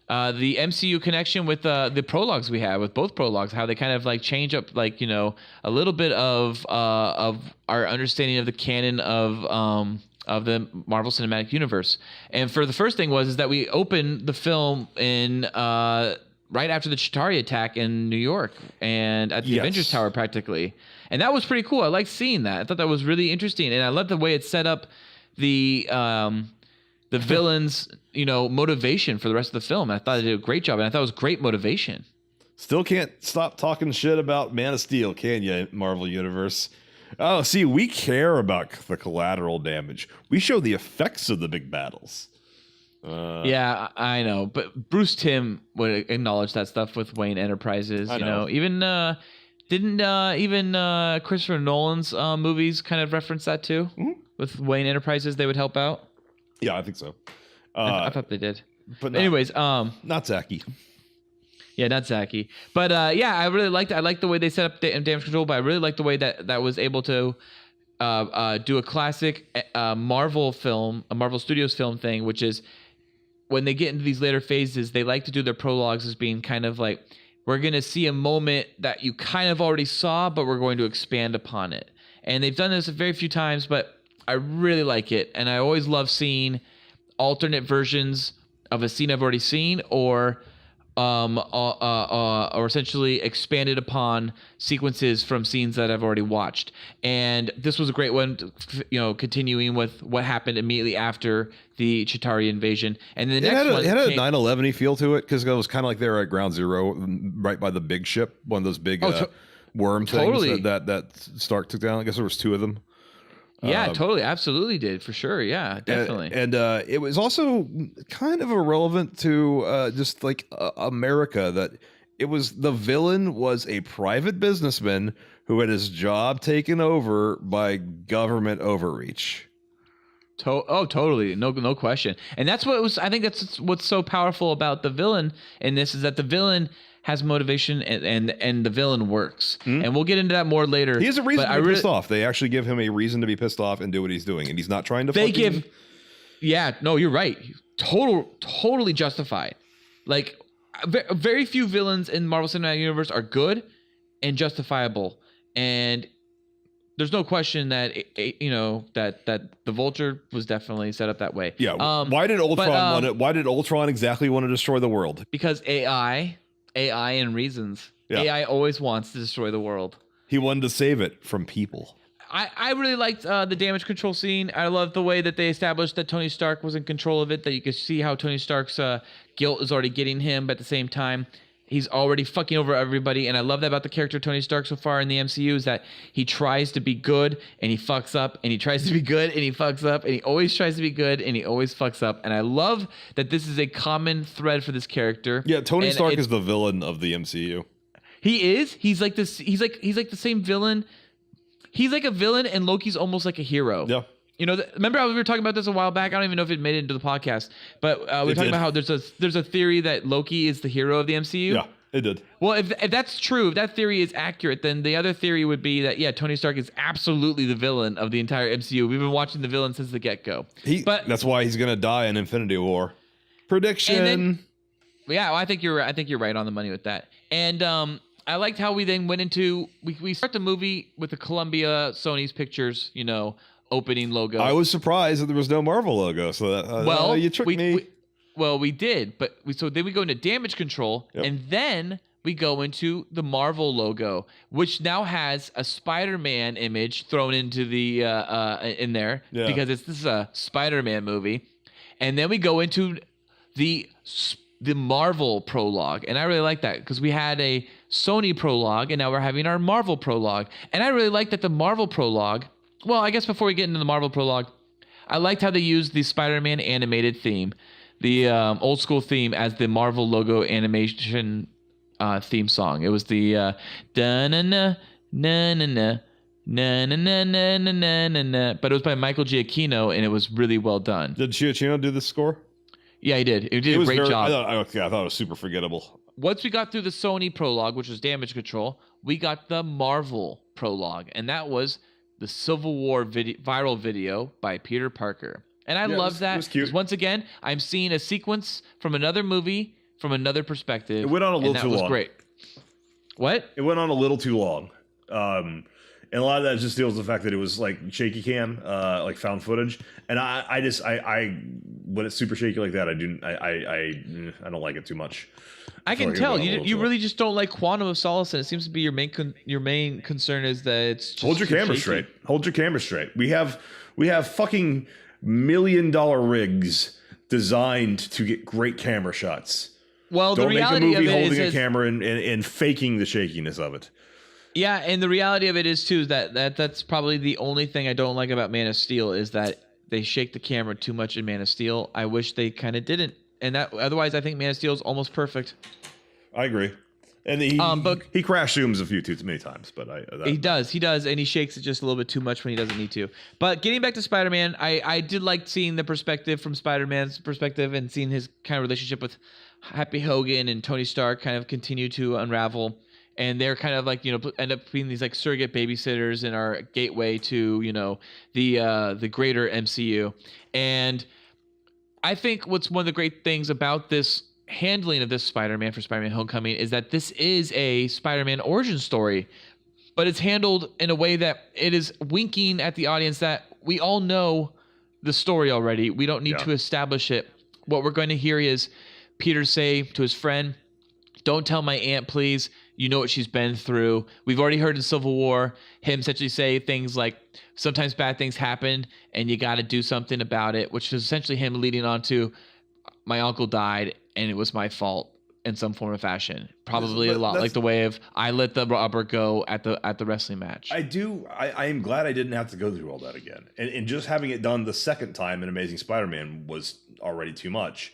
D: MCU connection with the prologues we have, with both prologues, how they kind of like change up like, you know, a little bit of our understanding of the canon of the Marvel Cinematic Universe. And for the first thing is that we opened the film in right after the Chitauri attack in New York and at the Avengers Tower practically. And that was pretty cool. I liked seeing that. I thought that was really interesting. And I love the way it set up the villain's, you know, motivation for the rest of the film. I thought it did a great job. And I thought it was great motivation.
A: Still can't stop talking shit about Man of Steel, can you, Marvel Universe? Oh, see, we care about the collateral damage. We show the effects of the big battles.
D: Yeah, I know. But Bruce Timm would acknowledge that stuff with Wayne Enterprises.
A: I know.
D: Even didn't Christopher Nolan's movies kind of reference that too? Mm-hmm. With Wayne Enterprises, they would help out.
A: Yeah, I think so.
D: I thought they did.
A: But
D: anyways,
A: not Zaki.
D: Yeah, not Zaki. But yeah, I really liked it. I liked the way they set up damage control, but I really liked the way that was able to do a classic Marvel film, a Marvel Studios film thing, which is when they get into these later phases, they like to do their prologues as being kind of like, we're going to see a moment that you kind of already saw, but we're going to expand upon it. And they've done this a very few times, but I really like it. And I always love seeing alternate versions of a scene I've already seen, or essentially expanded upon sequences from scenes that I've already watched. And this was a great one, you know, continuing with what happened immediately after the Chitauri invasion. And the next one,
A: it had a 9/11 feel to it because it was kind of like they were at Ground Zero, right by the big ship, one of those big worm things that Stark took down. I guess there was 2 of them.
D: Yeah, totally. Absolutely did. For sure. Yeah, definitely.
A: And it was also kind of irrelevant to just like America, that it was the villain was a private businessman who had his job taken over by government overreach.
D: Totally. No question. And that's what it was. I think that's what's so powerful about the villain in this, is that the villain has motivation and the villain works. Mm-hmm. And we'll get into that more later.
A: He has a reason to be pissed off. They actually give him a reason to be pissed off and do what he's doing. And he's not trying to
D: Yeah, no, you're right. Totally justified. Like, very few villains in Marvel Cinematic Universe are good and justifiable. And there's no question that that the Vulture was definitely set up that way.
A: Yeah. Why did Ultron why did Ultron exactly want to destroy the world?
D: Because AI and reasons. Yeah. AI always wants to destroy the world.
A: He wanted to save it from people.
D: I really liked the damage control scene. I love the way that they established that Tony Stark was in control of it, that you could see how Tony Stark's guilt is already getting him, but at the same time, he's already fucking over everybody. And I love that about the character Tony Stark so far in the MCU, is that he tries to be good and he fucks up, and he tries to be good and he fucks up, and he always tries to be good and he always fucks up. And I love that this is a common thread for this character.
A: Yeah, Tony Stark is the villain of the MCU.
D: He is. He's like this. He's like the same villain. He's like a villain, and Loki's almost like a hero.
A: Yeah.
D: You know, remember we were talking about this a while back. I don't even know if it made it into the podcast, but we were talking about how there's a theory that Loki is the hero of the MCU.
A: Yeah, it did.
D: Well, if that's true, if that theory is accurate, then the other theory would be that Tony Stark is absolutely the villain of the entire MCU. We've been watching the villain since the get-go. But
A: that's why he's gonna die in Infinity War. Prediction.
D: Well, I think you're right on the money with that. And I liked how we then went into we start the movie with the Columbia Sony's Pictures, opening logo.
A: I was surprised that there was no Marvel logo. So that you tricked me.
D: We did, but then we go into damage control, and then we go into the Marvel logo, which now has a Spider-Man image thrown into the in there because this is a Spider-Man movie, and then we go into the Marvel prologue, and I really like that because we had a Sony prologue, and now we're having our Marvel prologue, and I really like that the Marvel prologue. Well, I guess before we get into the Marvel prologue, I liked how they used the Spider-Man animated theme, the old school theme, as the Marvel logo animation theme song. It was the da na na na na na na na na na na na na, but it was by Michael Giacchino, and it was really well done.
A: Did Giacchino do the score?
D: Yeah, he did. He did a great job.
A: I thought it was super forgettable.
D: Once we got through the Sony prologue, which was damage control, we got the Marvel prologue, and that was the Civil War viral video by Peter Parker. And I love that. It was cute. Once again, I'm seeing a sequence from another movie from another perspective.
A: It went on a little too long. That was great.
D: What?
A: It went on a little too long. And a lot of that just deals with the fact that it was like shaky cam, like found footage. And I when it's super shaky like that, I don't like it too much.
D: I can tell you really just don't like Quantum of Solace, and it seems to be your main concern is that it's just
A: hold your camera straight. Hold your camera straight. We have fucking $1 million rigs designed to get great camera shots.
D: Well,
A: don't
D: the reality
A: make a movie
D: of it
A: holding
D: is
A: a camera and faking the shakiness of it.
D: Yeah, and the reality of it is too that's probably the only thing I don't like about Man of Steel is that they shake the camera too much in Man of Steel. I wish they kind of didn't. And that otherwise, I think Man of Steel is almost perfect.
A: I agree, and he crash zooms too many times, but he
D: does, and he shakes it just a little bit too much when he doesn't need to. But getting back to Spider-Man, I did like seeing the perspective from Spider-Man's perspective and seeing his kind of relationship with Happy Hogan and Tony Stark kind of continue to unravel, and they're kind of like end up being these like surrogate babysitters in our gateway to the greater MCU. And I think what's one of the great things about this handling of this Spider-Man for Spider-Man Homecoming is that this is a Spider-Man origin story, but it's handled in a way that it is winking at the audience that we all know the story already. We don't need to establish it. What we're going to hear is Peter say to his friend, "Don't tell my aunt, please. You know what she's been through." We've already heard in Civil War him essentially say things like, sometimes bad things happen and you got to do something about it, which is essentially him leading on to, my uncle died and it was my fault in some form or fashion. Probably a lot like the way of I let the robber go at the wrestling match.
A: I am glad I didn't have to go through all that again. And just having it done the second time in Amazing Spider-Man was already too much.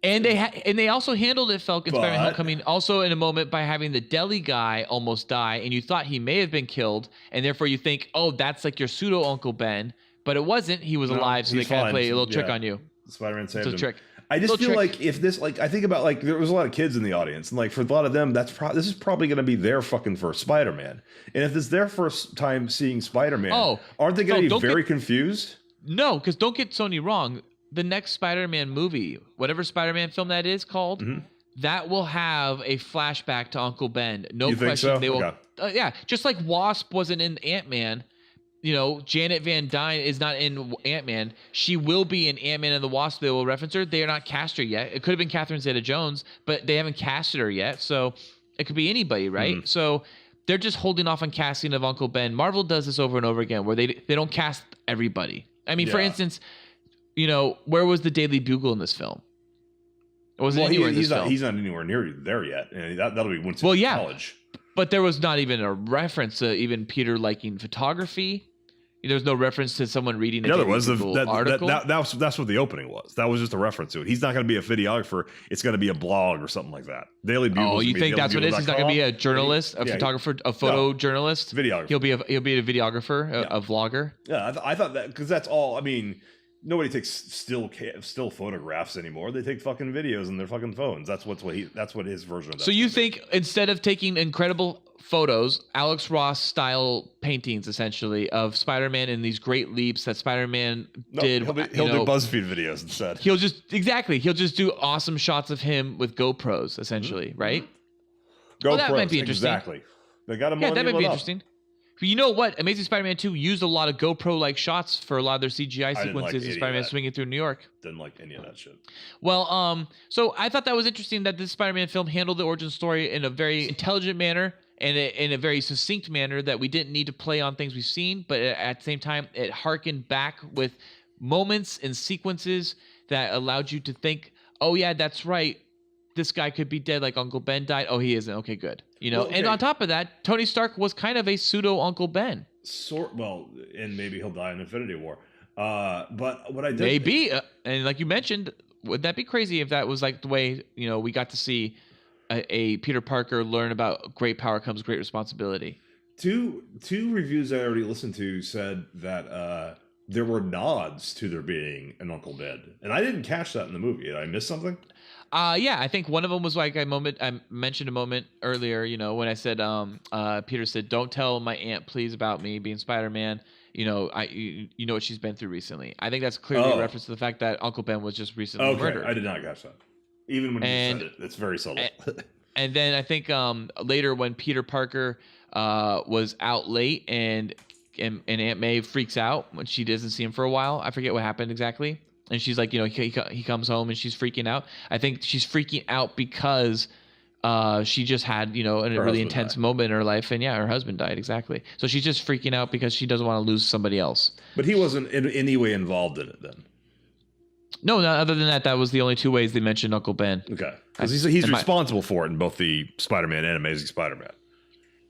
D: And they also handled it, Falcon Spider-Man Homecoming, also in a moment by having the deli guy almost die, and you thought he may have been killed, and therefore you think, oh, that's like your pseudo Uncle Ben, but it wasn't. He was alive, so they kind of play a little trick on you.
A: Spider-Man saved him.
D: Trick.
A: I just feel like if this, like, I think about like there was a lot of kids in the audience, and like for a lot of them, this is probably going to be their fucking first Spider-Man, and if it's their first time seeing Spider-Man, aren't they going to be very confused?
D: No, because don't get Sony wrong. The next Spider-Man movie, whatever Spider-Man film that is called, that will have a flashback to Uncle Ben. No
A: you
D: question.
A: Think so?
D: They will. Just like Wasp wasn't in Ant-Man. Janet Van Dyne is not in Ant-Man. She will be in Ant-Man and the Wasp. They will reference her. They are not cast her yet. It could have been Catherine Zeta-Jones, but they haven't casted her yet. So it could be anybody, right? So they're just holding off on casting of Uncle Ben. Marvel does this over and over again, where they don't cast everybody. I mean, for instance, where was the Daily Bugle in this film? Wasn't anywhere in this film.
A: He's not anywhere near there yet. And that'll be once college.
D: But there was not even a reference to even Peter liking photography. There's no reference to someone reading a
A: Yeah, there
D: Daily
A: was.
D: Bugle article.
A: That's what the opening was. That was just a reference to it. He's not going to be a videographer. It's going to be a blog or something like that. Daily Bugle.
D: Oh, you think that's what it is? He's not going to be a journalist, a photographer, a photojournalist?
A: Videographer.
D: He'll be a videographer, a vlogger.
A: Yeah, I thought that because that's all. I mean, nobody takes still photographs anymore. They take fucking videos on their fucking phones. That's what his version of that.
D: So you think instead of taking incredible photos, Alex Ross style paintings essentially of Spider-Man in these great leaps that Spider-Man did.
A: He'll do BuzzFeed videos instead.
D: He'll just do awesome shots of him with GoPros essentially, right?
A: Well,
D: that might be interesting.
A: Exactly. They got him.
D: Yeah, that might be interesting. But you know what? Amazing Spider-Man 2 used a lot of GoPro-like shots for a lot of their CGI sequences of Spider-Man swinging through New York.
A: Didn't like any of that shit.
D: Well, so I thought that was interesting that this Spider-Man film handled the origin story in a very intelligent manner and in a very succinct manner that we didn't need to play on things we've seen, but at the same time, it harkened back with moments and sequences that allowed you to think, oh yeah, that's right. This guy could be dead like Uncle Ben died. Oh, he isn't. Okay, good. And on top of that, Tony Stark was kind of a pseudo Uncle Ben.
A: And maybe he'll die in Infinity War. But what I did
D: maybe, and like you mentioned, would that be crazy if that was like the way we got to see a Peter Parker learn about great power comes great responsibility?
A: Two reviews I already listened to said that there were nods to there being an Uncle Ben, and I didn't catch that in the movie. Did I miss something?
D: Yeah, I think one of them was like I mentioned a moment earlier, when I said, Peter said, "Don't tell my aunt, please, about me being Spider-Man." You know what she's been through recently. I think that's clearly a reference to the fact that Uncle Ben was just recently murdered.
A: I did not catch that. Even when you said it, it's very subtle.
D: And then I think later when Peter Parker was out late and Aunt May freaks out when she doesn't see him for a while. I forget what happened exactly. And she's like, he comes home and she's freaking out. I think she's freaking out because she just had, a really intense moment in her life. And yeah, her husband died. Exactly. So she's just freaking out because she doesn't want to lose somebody else.
A: But he wasn't in any way involved in it then.
D: No, other than that was the only two ways they mentioned Uncle Ben.
A: Okay. Because he's responsible for it in both the Spider-Man and Amazing Spider-Man.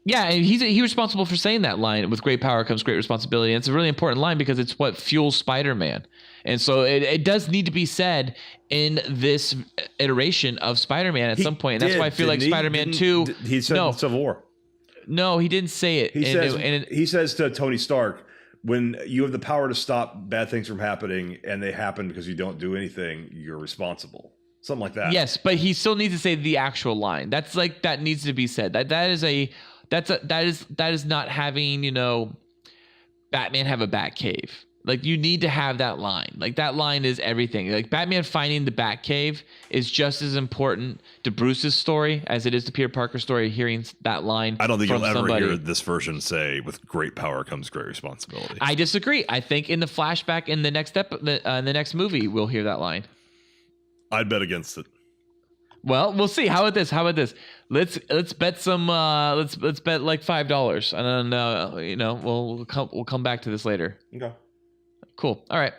D: Yeah, and he's responsible for saying that line, with great power comes great responsibility. And it's a really important line because it's what fuels Spider-Man. And so it does need to be said in this iteration of Spider-Man at some point. And that's why I feel like Spider-Man 2...
A: He said in Civil War.
D: No, he didn't say it.
A: He says to Tony Stark, when you have the power to stop bad things from happening and they happen because you don't do anything, you're responsible. Something like that.
D: Yes, but he still needs to say the actual line. That's like, that needs to be said. That is not having, Batman have a Batcave. Like, you need to have that line. Like, that line is everything. Like, Batman finding the Batcave is just as important to Bruce's story as it is to Peter Parker's story. Hearing that line,
A: I don't think you'll ever hear this version say, "With great power comes great responsibility."
D: I disagree. I think in the flashback in the next movie, we'll hear that line.
A: I'd bet against it.
D: Well, we'll see. How about this? Let's bet some. Let's bet like $5, and then we'll come back to this later.
A: Okay.
D: Cool. All right.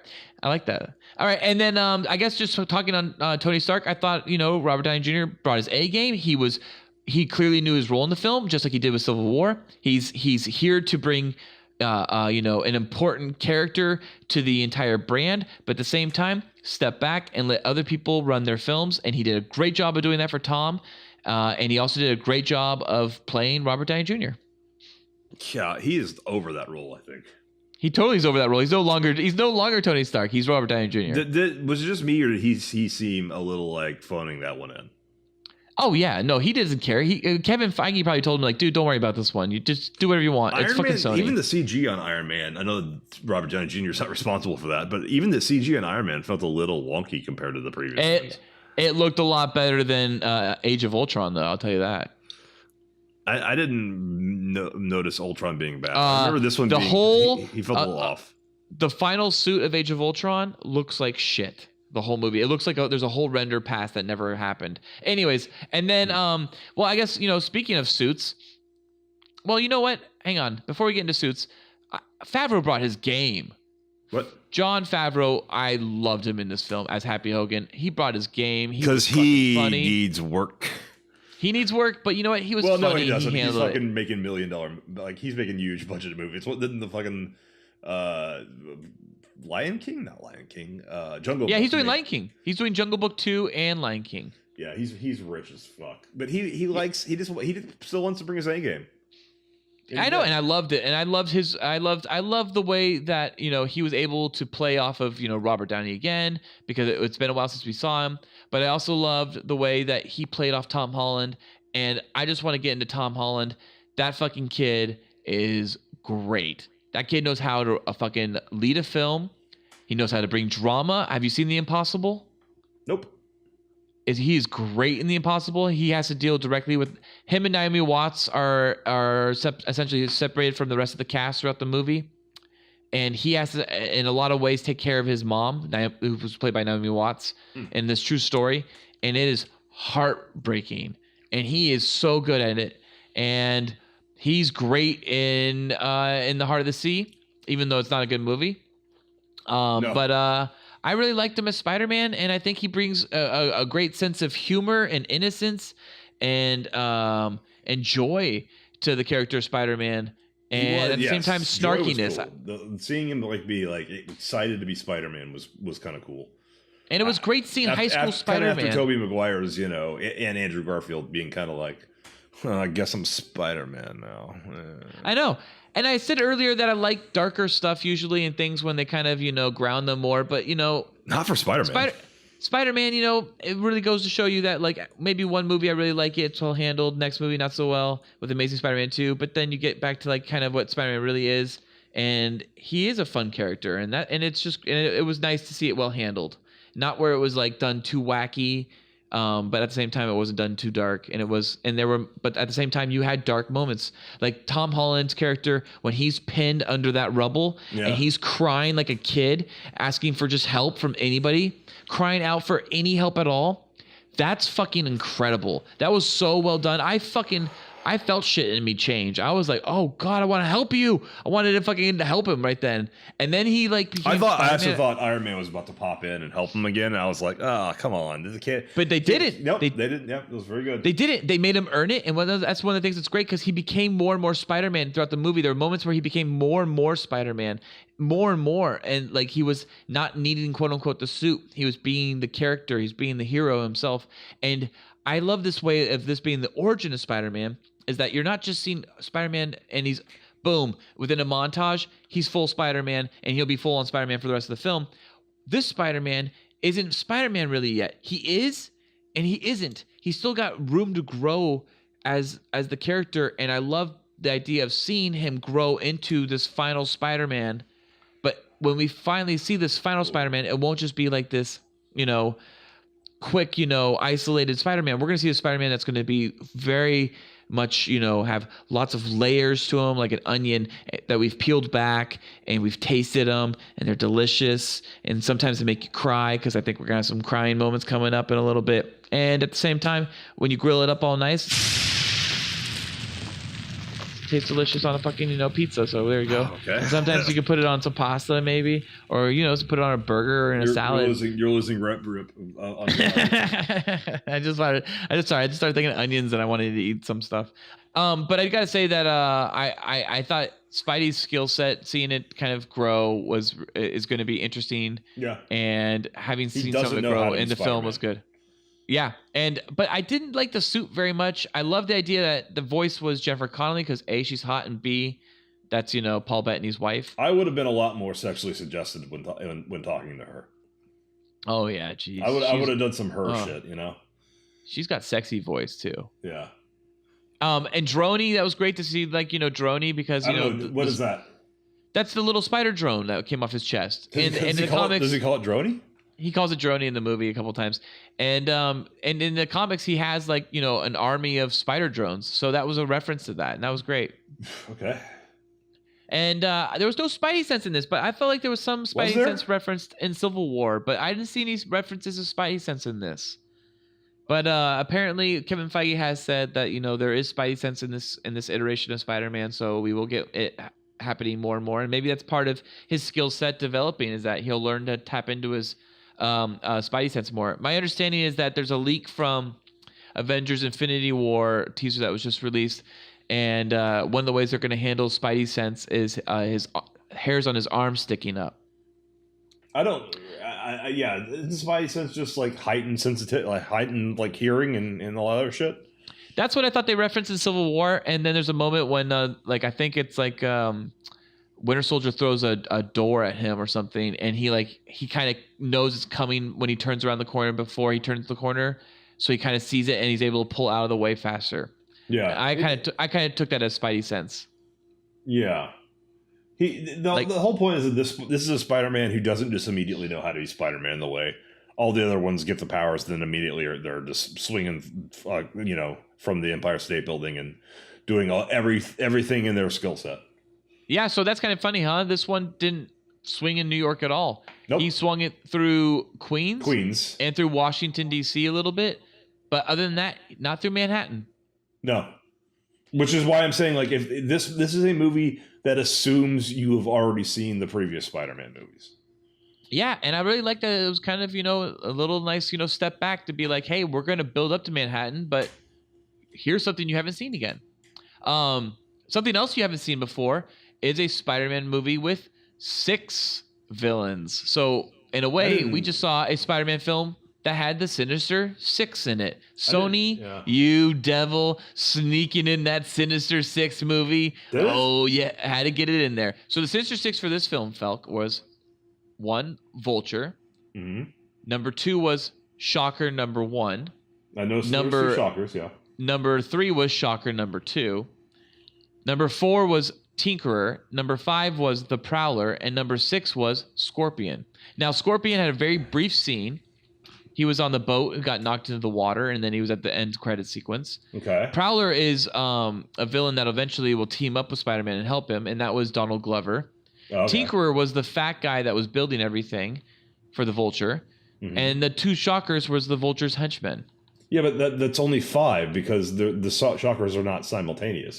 D: I like that. All right. And then I guess just talking on Tony Stark, I thought, Robert Downey Jr. brought his A game. He clearly knew his role in the film, just like he did with Civil War. He's here to bring, an important character to the entire brand, but at the same time, step back and let other people run their films. And he did a great job of doing that for Tom. And he also did a great job of playing Robert Downey Jr.
A: Yeah, he is over that role, I think.
D: He totally is over that role. He's no longer Tony Stark. He's Robert Downey Jr.
A: Was it just me, or did he seem a little like phoning that one in?
D: Oh yeah, no, he doesn't care. Kevin Feige probably told him like, dude, don't worry about this one. You just do whatever you want. It's fucking Sony.
A: Even the CG on Iron Man, I know Robert Downey Jr. is not responsible for that, but even the CG on Iron Man felt a little wonky compared to the previous ones.
D: It looked a lot better than Age of Ultron, though. I'll tell you that.
A: I didn't notice Ultron being bad. I remember this one he felt a little off.
D: The final suit of Age of Ultron looks like shit. The whole movie. It looks like there's a whole render pass that never happened. Anyways, and then, I guess, speaking of suits, well, you know what? Hang on. Before we get into suits, Favreau brought his game.
A: What?
D: Jon Favreau, I loved him in this film as Happy Hogan. He brought his game.
A: Because he needs work.
D: He needs work, but you know what? He was funny.
A: No, he doesn't. He's fucking
D: it.
A: making $1 million, like he's making huge budget movies. What didn't the fucking Lion King, not Lion King. Jungle.
D: Yeah,
A: Book,
D: he's doing
A: maybe.
D: Lion King. He's doing Jungle Book 2 and Lion King.
A: Yeah, he's rich as fuck, but he still wants to bring his A game.
D: I know, and I loved it, and I loved the way that he was able to play off of Robert Downey again, because it's been a while since we saw him. But I also loved the way that he played off Tom Holland, and I just want to get into Tom Holland. That fucking kid is great. That kid knows how to fucking lead a film. He knows how to bring drama. Have you seen The Impossible?
A: Nope.
D: He's great in The Impossible. He has to deal directly with him, and Naomi Watts are essentially separated from the rest of the cast throughout the movie, and he has to, in a lot of ways, take care of his mom, who was played by Naomi Watts, in this true story, and it is heartbreaking, and he is so good at it, and he's great in The Heart of the Sea, even though it's not a good movie.
A: No.
D: But I really liked him as Spider-Man, and I think he brings a great sense of humor and innocence and joy to the character of Spider-Man, and at the same time snarkiness.
A: Cool. Seeing him be excited to be Spider-Man was kind of cool.
D: And it was great seeing high school Spider-Man.
A: After Tobey Maguire's, and Andrew Garfield being kind of like, I guess I'm Spider-Man now.
D: I know. And I said earlier that I like darker stuff usually and things when they kind of, ground them more. But,
A: not for Spider-Man.
D: Spider-Man, it really goes to show you that, like, maybe one movie I really like it's well handled. Next movie, not so well, with Amazing Spider-Man 2. But then you get back to, like, kind of what Spider-Man really is. And he is a fun character. And it was nice to see it well handled. Not where it was, like, done too wacky. But at the same time, it wasn't done too dark, but at the same time, you had dark moments, like Tom Holland's character when he's pinned under that rubble and he's crying like a kid, asking for just help from anybody, crying out for any help at all. That's fucking incredible. That was so well done. I felt shit in me change. I was like, oh God, I want to help you. I wanted to fucking help him right then. And then he became
A: I actually thought Iron Man was about to pop in and help him again. And I was like, oh, come on. This kid.
D: But they didn't.
A: Nope, they didn't. Yep, it was very good.
D: They didn't. They made him earn it. And that's one of the things that's great, because he became more and more Spider-Man throughout the movie. There were moments where he became more and more Spider-Man, more and more. And like he was not needing, quote unquote, the suit. He was being the character. He's being the hero himself. And I love this way of this being the origin of Spider-Man, is that you're not just seeing Spider-Man and he's, boom, within a montage, he's full Spider-Man and he'll be full on Spider-Man for the rest of the film. This Spider-Man isn't Spider-Man really yet. He is and he isn't. He's still got room to grow as the character, and I love the idea of seeing him grow into this final Spider-Man. But when we finally see this final Spider-Man, it won't just be like this, quick, isolated Spider-Man. We're going to see a Spider-Man that's going to be very much, have lots of layers to them, like an onion that we've peeled back and we've tasted them, and they're delicious. And sometimes they make you cry, because I think we're gonna have some crying moments coming up in a little bit. And at the same time, when you grill it up all nice, tastes delicious on a fucking pizza. So there you go.
A: Okay.
D: And sometimes you can put it on some pasta maybe, or put it on a burger or in a salad.
A: You're losing rep on
D: I just started thinking of onions and I wanted to eat some stuff. But I gotta say that I thought Spidey's skill set, seeing it kind of grow is going to be interesting.
A: Yeah.
D: And having seen some of it grow in the film was good. Yeah, but I didn't like the suit very much. I love the idea that the voice was Jennifer Connelly, because A, she's hot, and B, that's Paul Bettany's wife.
A: I would have been a lot more sexually suggested when talking to her.
D: Oh yeah, geez.
A: I would have done some shit,
D: She's got sexy voice too.
A: Yeah.
D: And Droney, that was great to see, Droney, because
A: what is that?
D: That's the little spider drone that came off his chest. In the comics,
A: does he call it Droney?
D: He calls it Droney in the movie a couple times, and in the comics he has an army of spider drones. So that was a reference to that, and that was great.
A: Okay.
D: And there was no Spidey sense in this, but I felt like there was some Spidey sense referenced in Civil War, but I didn't see any references of Spidey sense in this. But apparently Kevin Feige has said that there is Spidey sense in this iteration of Spider-Man, so we will get it happening more and more, and maybe that's part of his skill set developing, is that he'll learn to tap into his Spidey sense more. My understanding is that there's a leak from Avengers Infinity War teaser that was just released, and one of the ways they're going to handle Spidey sense is his hairs on his arm sticking up.
A: Yeah, this Spidey sense just like heightened sensitivity, like heightened like hearing and all that other shit.
D: That's what I thought they referenced in Civil War. And then there's a moment when, I think it's like Winter Soldier throws a door at him or something, and he kind of knows it's coming when he turns around the corner before he turns the corner, so he kind of sees it and he's able to pull out of the way faster.
A: Yeah,
D: I kind of took that as Spidey sense.
A: Yeah, the whole point is that this is a Spider-Man who doesn't just immediately know how to be Spider-Man the way all the other ones get the powers, then immediately they're just swinging, from the Empire State Building and doing everything in their skill set.
D: Yeah, so that's kind of funny, huh? This one didn't swing in New York at all.
A: Nope.
D: He swung it through Queens, and through Washington D.C. a little bit, but other than that, not through Manhattan.
A: No, which is why I'm saying like if this is a movie that assumes you have already seen the previous Spider-Man movies.
D: Yeah, and I really like that it was kind of, a little nice, step back to be like, hey, we're going to build up to Manhattan, but here's something you haven't seen again. Something else you haven't seen before is a Spider-Man movie with 6 villains. So in a way, we just saw a Spider-Man film that had the Sinister Six in it. Sony, you devil, sneaking in that Sinister Six movie. Oh, yeah, had to get it in there. So the Sinister Six for this film, Felk, was 1, Vulture.
A: Mm-hmm.
D: Number 2 was Shocker number 1.
A: I know some Shockers, yeah.
D: Number 3 was Shocker number 2. Number 4 was Tinkerer. Number 5 was the Prowler. And number 6 was Scorpion. Now, Scorpion had a very brief scene. He was on the boat and got knocked into the water, and then he was at the end credit sequence.
A: Okay.
D: Prowler is a villain that eventually will team up with Spider-Man and help him, and that was Donald Glover. Okay. Tinkerer was the fat guy that was building everything for the Vulture. Mm-hmm. And the 2 Shockers was the Vulture's henchmen.
A: Yeah, but that's only 5 because the Shockers are not simultaneous.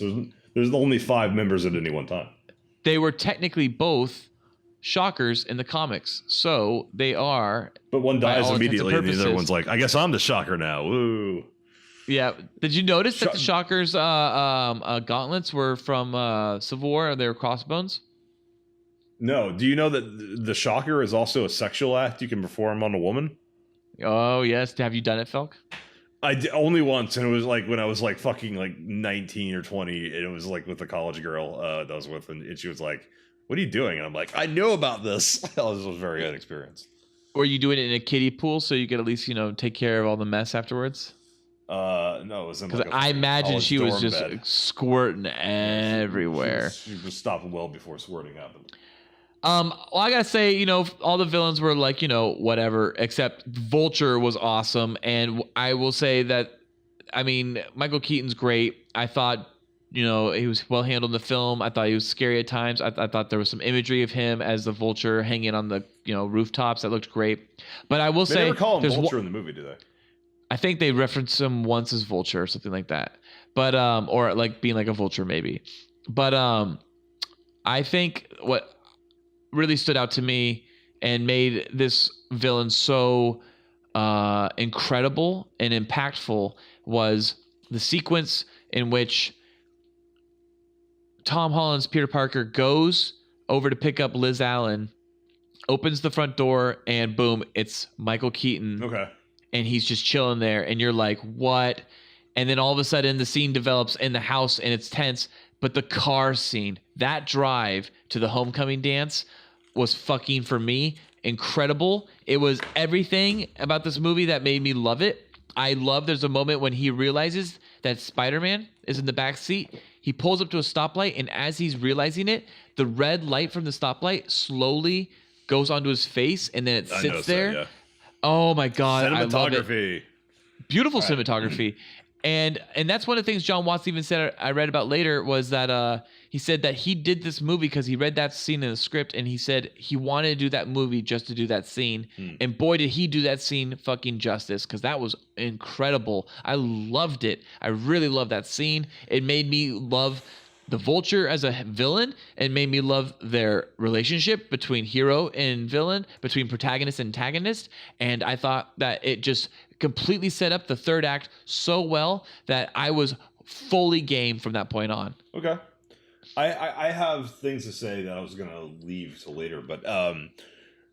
A: There's only 5 members at any one time.
D: They were technically both Shockers in the comics, so they are.
A: But one dies immediately, and the other one's like, "I guess I'm the Shocker now." Woo!
D: Yeah. Did you notice that the Shockers' gauntlets were from Civil War? They were crossbones.
A: No. Do you know that the Shocker is also a sexual act you can perform on a woman?
D: Oh yes. Have you done it, Felk?
A: I did, only once, and it was like when I was like fucking like 19 or 20, and it was like with a college girl that I was with, and she was like, "What are you doing?" And I'm like, "I know about this." This was very inexperienced.
D: Were you doing it in a kiddie pool so you could at least take care of all the mess afterwards?
A: No, it was in
D: because I imagine she was just squirting everywhere.
A: She was stopping well before squirting happened.
D: Well, I gotta say, all the villains were like, whatever, except Vulture was awesome. And I will say that, Michael Keaton's great. I thought, he was well handled in the film. I thought he was scary at times. I thought there was some imagery of him as the Vulture hanging on the, rooftops. That looked great. But I will say,
A: they never call him Vulture in the movie, do they?
D: I think they reference him once as Vulture or something like that. But, or like being like a vulture maybe. But, I think what really stood out to me and made this villain so incredible and impactful was the sequence in which Tom Holland's Peter Parker goes over to pick up Liz Allen, opens the front door, and boom, it's Michael Keaton.
A: Okay.
D: And he's just chilling there, and you're like, what? And then all of a sudden the scene develops in the house and it's tense, but the car scene, that drive to the homecoming dance was fucking, for me, incredible. It was everything about this movie that made me love it. I love there's a moment when he realizes that Spider-Man is in the back seat. He pulls up to a stoplight, and as he's realizing it, the red light from the stoplight slowly goes onto his face, and then it sits there. Yeah. Oh my God, I love it. Beautiful cinematography. And that's one of the things John Watts even said, I read about later, was that he said that he did this movie because he read that scene in the script, and he said he wanted to do that movie just to do that scene. And boy, did he do that scene fucking justice, because that was incredible. I loved it. I really loved that scene. It made me love the Vulture as a villain, and made me love their relationship between hero and villain, between protagonist and antagonist. And I thought that it just completely set up the third act so well that I was fully game from that point on.
A: Okay. I have things to say that I was going to leave till later, but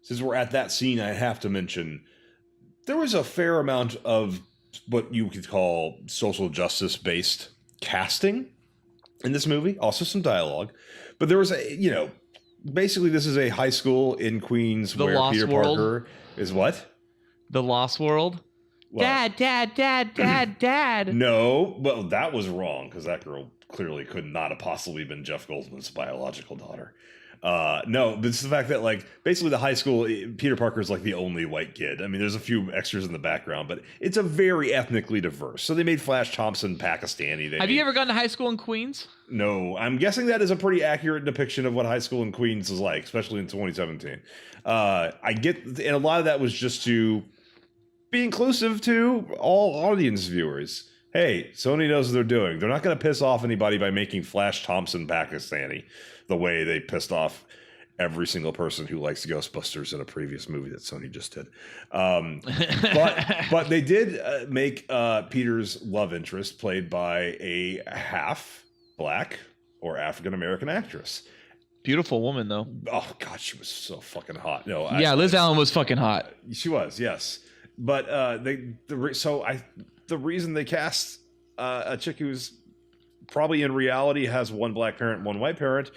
A: since we're at that scene, I have to mention there was a fair amount of what you could call social justice based casting in this movie. Also some dialogue, but there was basically this is a high school in Queens where Peter Parker is what?
D: The Lost World.
A: What?
D: Dad.
A: No, well, that was wrong because that girl clearly could not have possibly been Jeff Goldblum's biological daughter. No, but it's the fact that basically the high school, Peter Parker is the only white kid. I mean, there's a few extras in the background, but it's a very ethnically diverse. So they made Flash Thompson Pakistani.
D: Have you ever gone to high school in Queens?
A: No, I'm guessing that is a pretty accurate depiction of what high school in Queens is like, especially in 2017. I get, and a lot of that was just to be inclusive to all audience viewers. Hey, Sony knows what they're doing. They're not going to piss off anybody by making Flash Thompson Pakistani the way they pissed off every single person who likes Ghostbusters in a previous movie that Sony just did. But they did make Peter's love interest played by a half black or African American actress.
D: Beautiful woman, though.
A: Oh, God, she was so fucking hot. No,
D: Liz Allen was fucking hot.
A: She was, yes. But the reason they cast a chick who's probably in reality has one black parent, one white parent,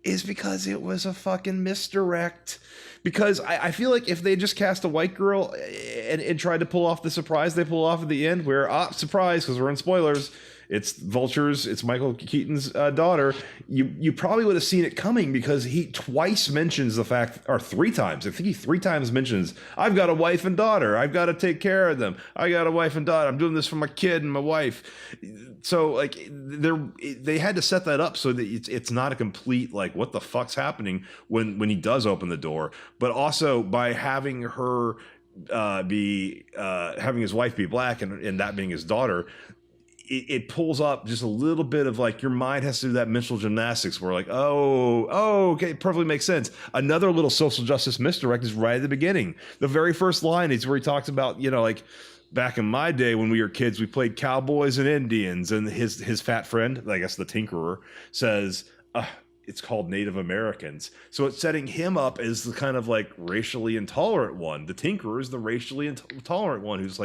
A: is because it was a fucking misdirect. Because I feel like if they just cast a white girl and tried to pull off the surprise they pull off at the end, where surprise, because we're in spoilers, it's Vulture's, it's Michael Keaton's daughter, you probably would have seen it coming, because he twice mentions the fact, or three times, I think he three times mentions, I've got a wife and daughter, I've got to take care of them, I got a wife and daughter, I'm doing this for my kid and my wife. So they had to set that up so that it's not a complete what the fuck's happening when he does open the door, but also by having her having his wife be black and that being his daughter, it pulls up just a little bit of your mind has to do that mental gymnastics where okay, it perfectly makes sense. Another little social justice misdirect is right at the beginning. The very first line is where he talks about, back in my day when we were kids, we played cowboys and Indians, and his fat friend, I guess the tinkerer, says, it's called Native Americans. So it's setting him up as the kind of racially intolerant one. The tinkerer is the racially intolerant one who's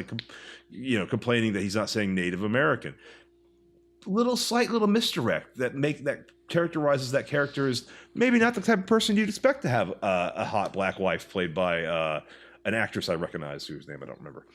A: complaining that he's not saying Native American. Slight little misdirect that characterizes that character as maybe not the type of person you'd expect to have a hot black wife played by an actress I recognize whose name I don't remember.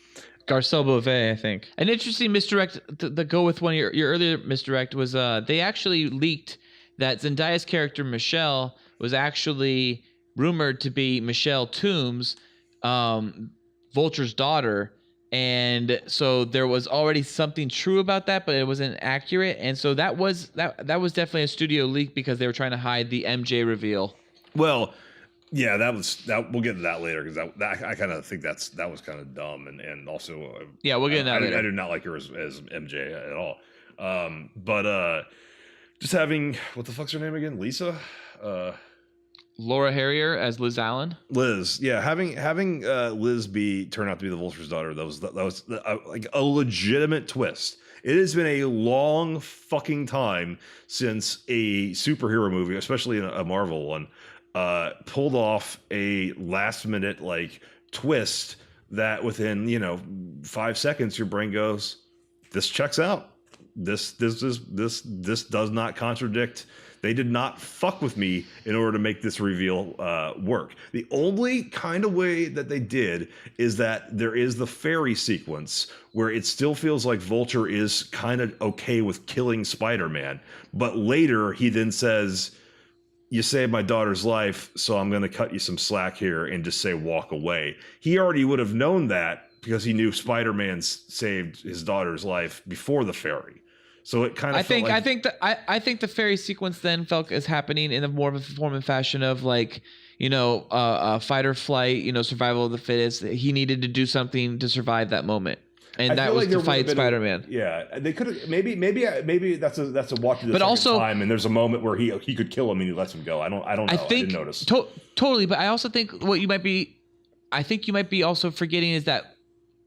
D: Garcelle Beauvais, I think. An interesting misdirect to go with one of your earlier misdirect was they actually leaked that Zendaya's character Michelle was actually rumored to be Michelle Toombs, Vulture's daughter, and so there was already something true about that, but it wasn't accurate, and so that was definitely a studio leak because they were trying to hide the MJ reveal.
A: Well, yeah, that we'll get to that later because I kind of think that was kind of dumb and also
D: we'll get into that later.
A: I do not like her as MJ at all, but. Just having, what the fuck's her name again? Lisa?
D: Laura Harrier as Liz Allen.
A: Liz, yeah. Having Liz turn out to be the Vulture's daughter, that was a legitimate twist. It has been a long fucking time since a superhero movie, especially a Marvel one, pulled off a last minute twist that within 5 seconds your brain goes, this checks out. This does not contradict. They did not fuck with me in order to make this reveal work. The only kind of way that they did is that there is the fairy sequence where it still feels like Vulture is kind of okay with killing Spider-Man, but later he then says, you saved my daughter's life, so I'm going to cut you some slack here and just say walk away. He already would have known that because he knew Spider-Man saved his daughter's life before the fairy. So it kind of
D: I think the fairy sequence then felt as happening in a more of a form and fashion of fight or flight, survival of the fittest. He needed to do something to survive that moment. And that was to fight Spider-Man.
A: Yeah, they could have maybe that's a walk to the
D: but also
A: time, and there's a moment where he could kill him and he lets him go. I don't know. I didn't notice.
D: Totally, but I also think what you might be also forgetting is that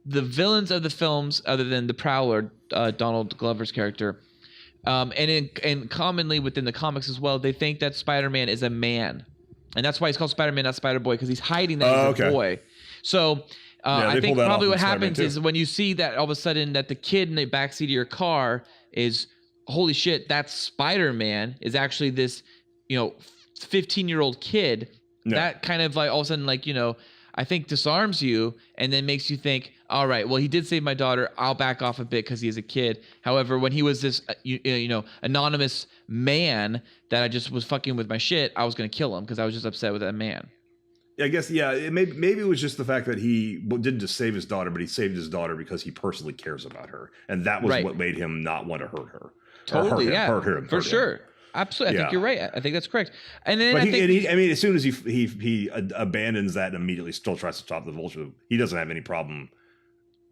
D: the villains of the films, other than the Prowler, Donald Glover's character, And commonly within the comics as well, they think that Spider-Man is a man, and that's why he's called Spider-Man, not Spider-Boy, because he's hiding that he's a boy. So I think probably what happens is when you see that all of a sudden that the kid in the backseat of your car is, holy shit, that's Spider-Man, is actually this 15-year-old kid. That kind of like all of a sudden, like, I think disarms you and then makes you think, all right, well, he did save my daughter. I'll back off a bit because he is a kid. However, when he was this, anonymous man that I just was fucking with my shit, I was going to kill him because I was just upset with that man.
A: I guess, maybe it was just the fact that he didn't just save his daughter, but he saved his daughter because he personally cares about her. And that was what made him not want to hurt her.
D: Totally,
A: hurt him,
D: for sure. Absolutely, I think you're right. I think that's correct. And then
A: as soon as he abandons that and immediately still tries to stop the Vulture, he doesn't have any problem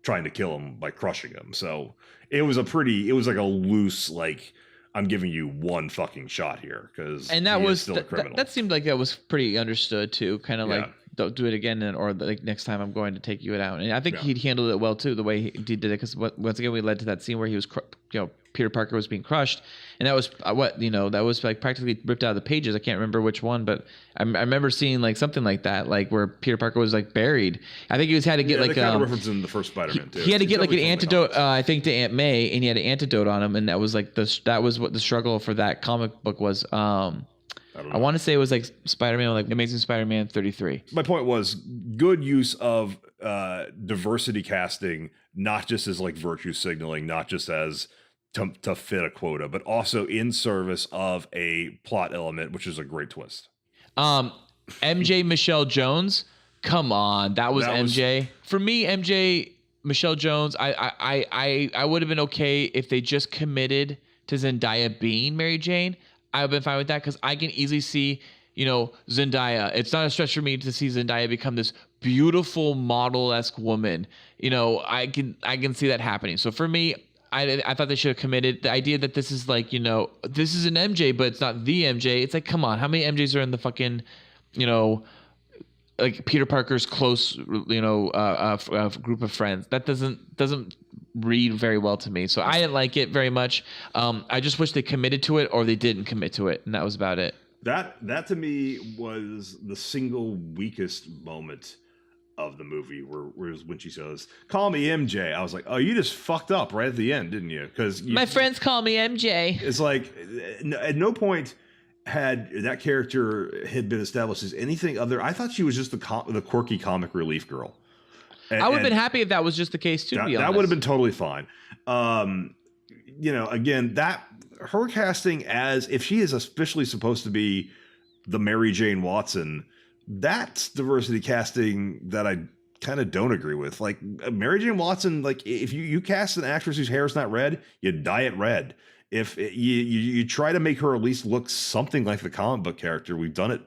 A: trying to kill him by crushing him. So it was like a loose, like, I'm giving you one fucking shot here because
D: that was
A: still a criminal.
D: That seemed like that was pretty understood too. Kind of like, don't do it again, or like next time I'm going to take you out. And I think he handled it well too, the way he did it. Because once again, we led to that scene where he was, Peter Parker was being crushed, and that was that was like practically ripped out of the pages. I can't remember which one, but I remember seeing like something like that, like where Peter Parker was like buried. I think he had to get like
A: kind of reference in the first Spider-Man too.
D: He had to get like an antidote, I think, to Aunt May, and he had an antidote on him, and that was like that was what the struggle for that comic book was. I want to say it was like Spider-Man, like Amazing Spider-Man 33.
A: My point was good use of diversity casting, not just as like virtue signaling, not just as to fit a quota, but also in service of a plot element, which is a great twist.
D: MJ Michelle Jones, come on, that was MJ. For me, MJ Michelle Jones, I would have been okay if they just committed to Zendaya being Mary Jane. I would have been fine with that because I can easily see, Zendaya. It's not a stretch for me to see Zendaya become this beautiful model-esque woman. I can see that happening. So for me, I thought they should have committed. The idea that this is like, this is an MJ, but it's not the MJ. It's like, come on, how many MJs are in the fucking, like Peter Parker's close, group of friends? That doesn't read very well to me. So I didn't like it very much. I just wish they committed to it or they didn't commit to it, and that was about it.
A: That to me was the single weakest moment of the movie, when she says, "Call me MJ." I was like, "Oh, you just fucked up right at the end, didn't you?" Because
D: my friends call me MJ.
A: It's like at no point had that character had been established as anything other. I thought she was just the quirky comic relief girl.
D: I would have been happy if that was just the case too.
A: That would have been totally fine. Again, that her casting as if she is officially supposed to be the Mary Jane Watson. That's diversity casting that I kind of don't agree with. Like Mary Jane Watson, like if you cast an actress whose hair is not red, you dye it red. If you try to make her at least look something like the comic book character, we've done it.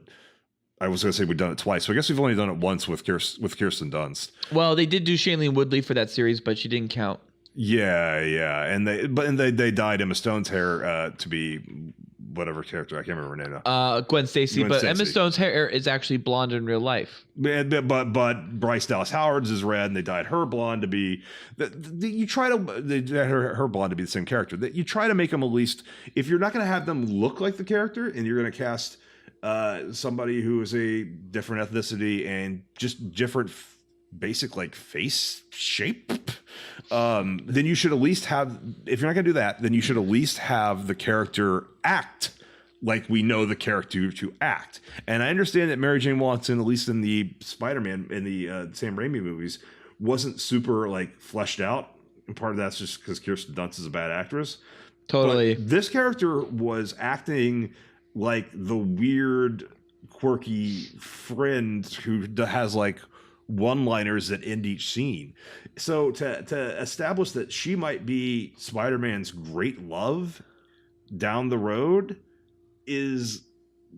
A: I was going to say we've done it twice, so I guess we've only done it once with Kirsten Dunst.
D: Well, they did do Shailene Woodley for that series, but she didn't count. Yeah,
A: and they dyed Emma Stone's hair to be whatever character, I can't remember her name now.
D: Gwen Stacy, but Emma Stone's hair is actually blonde in real life.
A: But Bryce Dallas Howard's is red, and they dyed her blonde to be. You try to her blonde to be the same character. That you try to make them at least, if you're not going to have them look like the character, and you're going to cast somebody who is a different ethnicity and just different basic like face shape, then you should at least have, if you're not gonna do that, then you should at least have the character act like we know the character to act. And I understand that Mary Jane Watson, at least in the Spider-Man, in the Sam Raimi movies, wasn't super like fleshed out, and part of that's just because Kirsten Dunst is a bad actress.
D: Totally.
A: But this character was acting like the weird, quirky friend who has like one-liners that end each scene. So to establish that she might be Spider-Man's great love down the road is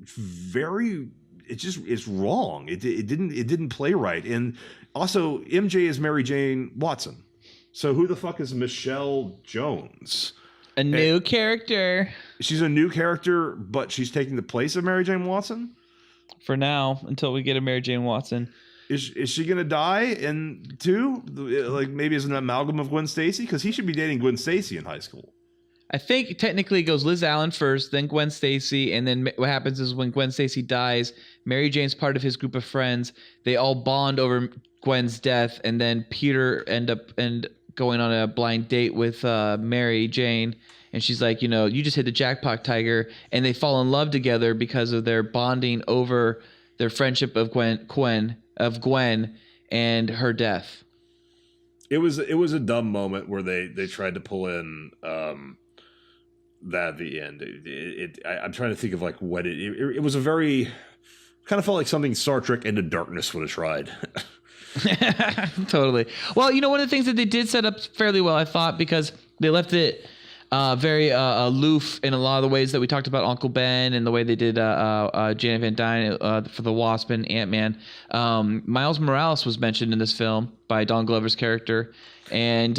A: it's wrong. It didn't play right. And also MJ is Mary Jane Watson. So who the fuck is Michelle Jones?
D: A new character.
A: She's a new character, but she's taking the place of Mary Jane Watson?
D: For now, until we get a Mary Jane Watson.
A: Is she gonna die in 2? Like maybe as an amalgam of Gwen Stacy? Because he should be dating Gwen Stacy in high school.
D: I think technically it goes Liz Allen first, then Gwen Stacy, and then what happens is when Gwen Stacy dies, Mary Jane's part of his group of friends. They all bond over Gwen's death, and then Peter end up going on a blind date with Mary Jane, and she's like, you just hit the jackpot, Tiger, and they fall in love together because of their bonding over their friendship of Gwen and her death.
A: It was a dumb moment where they tried to pull in that at the end. I'm trying to think of like what it was a very kind of felt like something Star Trek Into Darkness would have tried.
D: Totally. Well, one of the things that they did set up fairly well, I thought, because they left it very aloof in a lot of the ways that we talked about Uncle Ben and the way they did Janet Van Dyne for the Wasp and Ant-Man. Miles Morales was mentioned in this film by Don Glover's character, and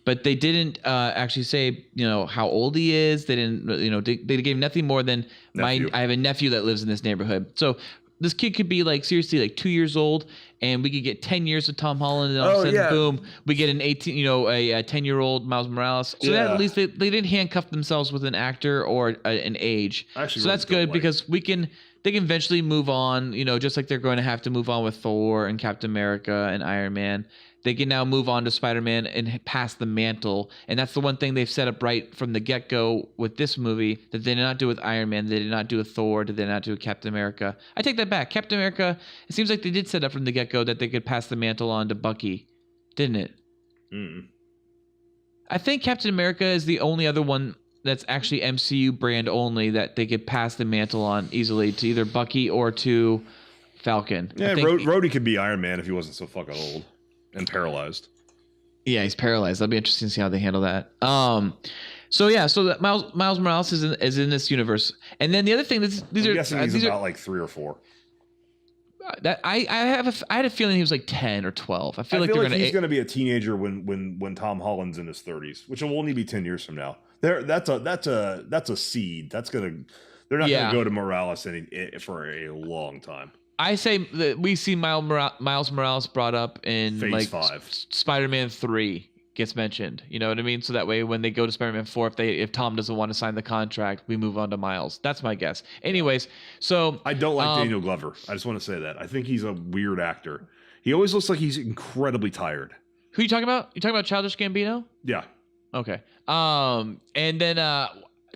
D: but they didn't actually say how old he is. They didn't they gave nothing more than I have a nephew that lives in this neighborhood. So this kid could be like seriously like 2 years old, and we could get 10 years of Tom Holland, and all of a sudden, boom, we get an 18, a 10-year-old Miles Morales. So that at least they didn't handcuff themselves with an actor or an age. So that's good because they can eventually move on. Just like they're going to have to move on with Thor and Captain America and Iron Man. They can now move on to Spider-Man and pass the mantle. And that's the one thing they've set up right from the get-go with this movie that they did not do with Iron Man. They did not do with Thor. They did not do with Captain America. I take that back. Captain America, it seems like they did set up from the get-go that they could pass the mantle on to Bucky. Didn't it? Mm. I think Captain America is the only other one that's actually MCU brand only that they could pass the mantle on easily to either Bucky or to Falcon.
A: Yeah, Rhodey could be Iron Man if he wasn't so fucking old. And paralyzed.
D: Yeah, he's paralyzed. That'll be interesting to see how they handle that. So that Miles Morales is in this universe, and then the other thing these
A: I'm guessing he's about like 3 or 4.
D: That I had a feeling he was like 10 or 12. I feel like
A: he's going to be a teenager when Tom Holland's in his 30s, which will only be 10 years from now. That's a seed. They're not going to go to Morales for a long time.
D: I say that we see Miles Morales brought up in
A: Phase 5.
D: Spider-Man 3 gets mentioned. You know what I mean? So that way when they go to Spider-Man 4, if Tom doesn't want to sign the contract, we move on to Miles. That's my guess. Anyways, so
A: I don't like Daniel Glover. I just want to say that. I think he's a weird actor. He always looks like he's incredibly tired.
D: Who are you talking about? You talking about Childish Gambino?
A: Yeah.
D: Okay. And then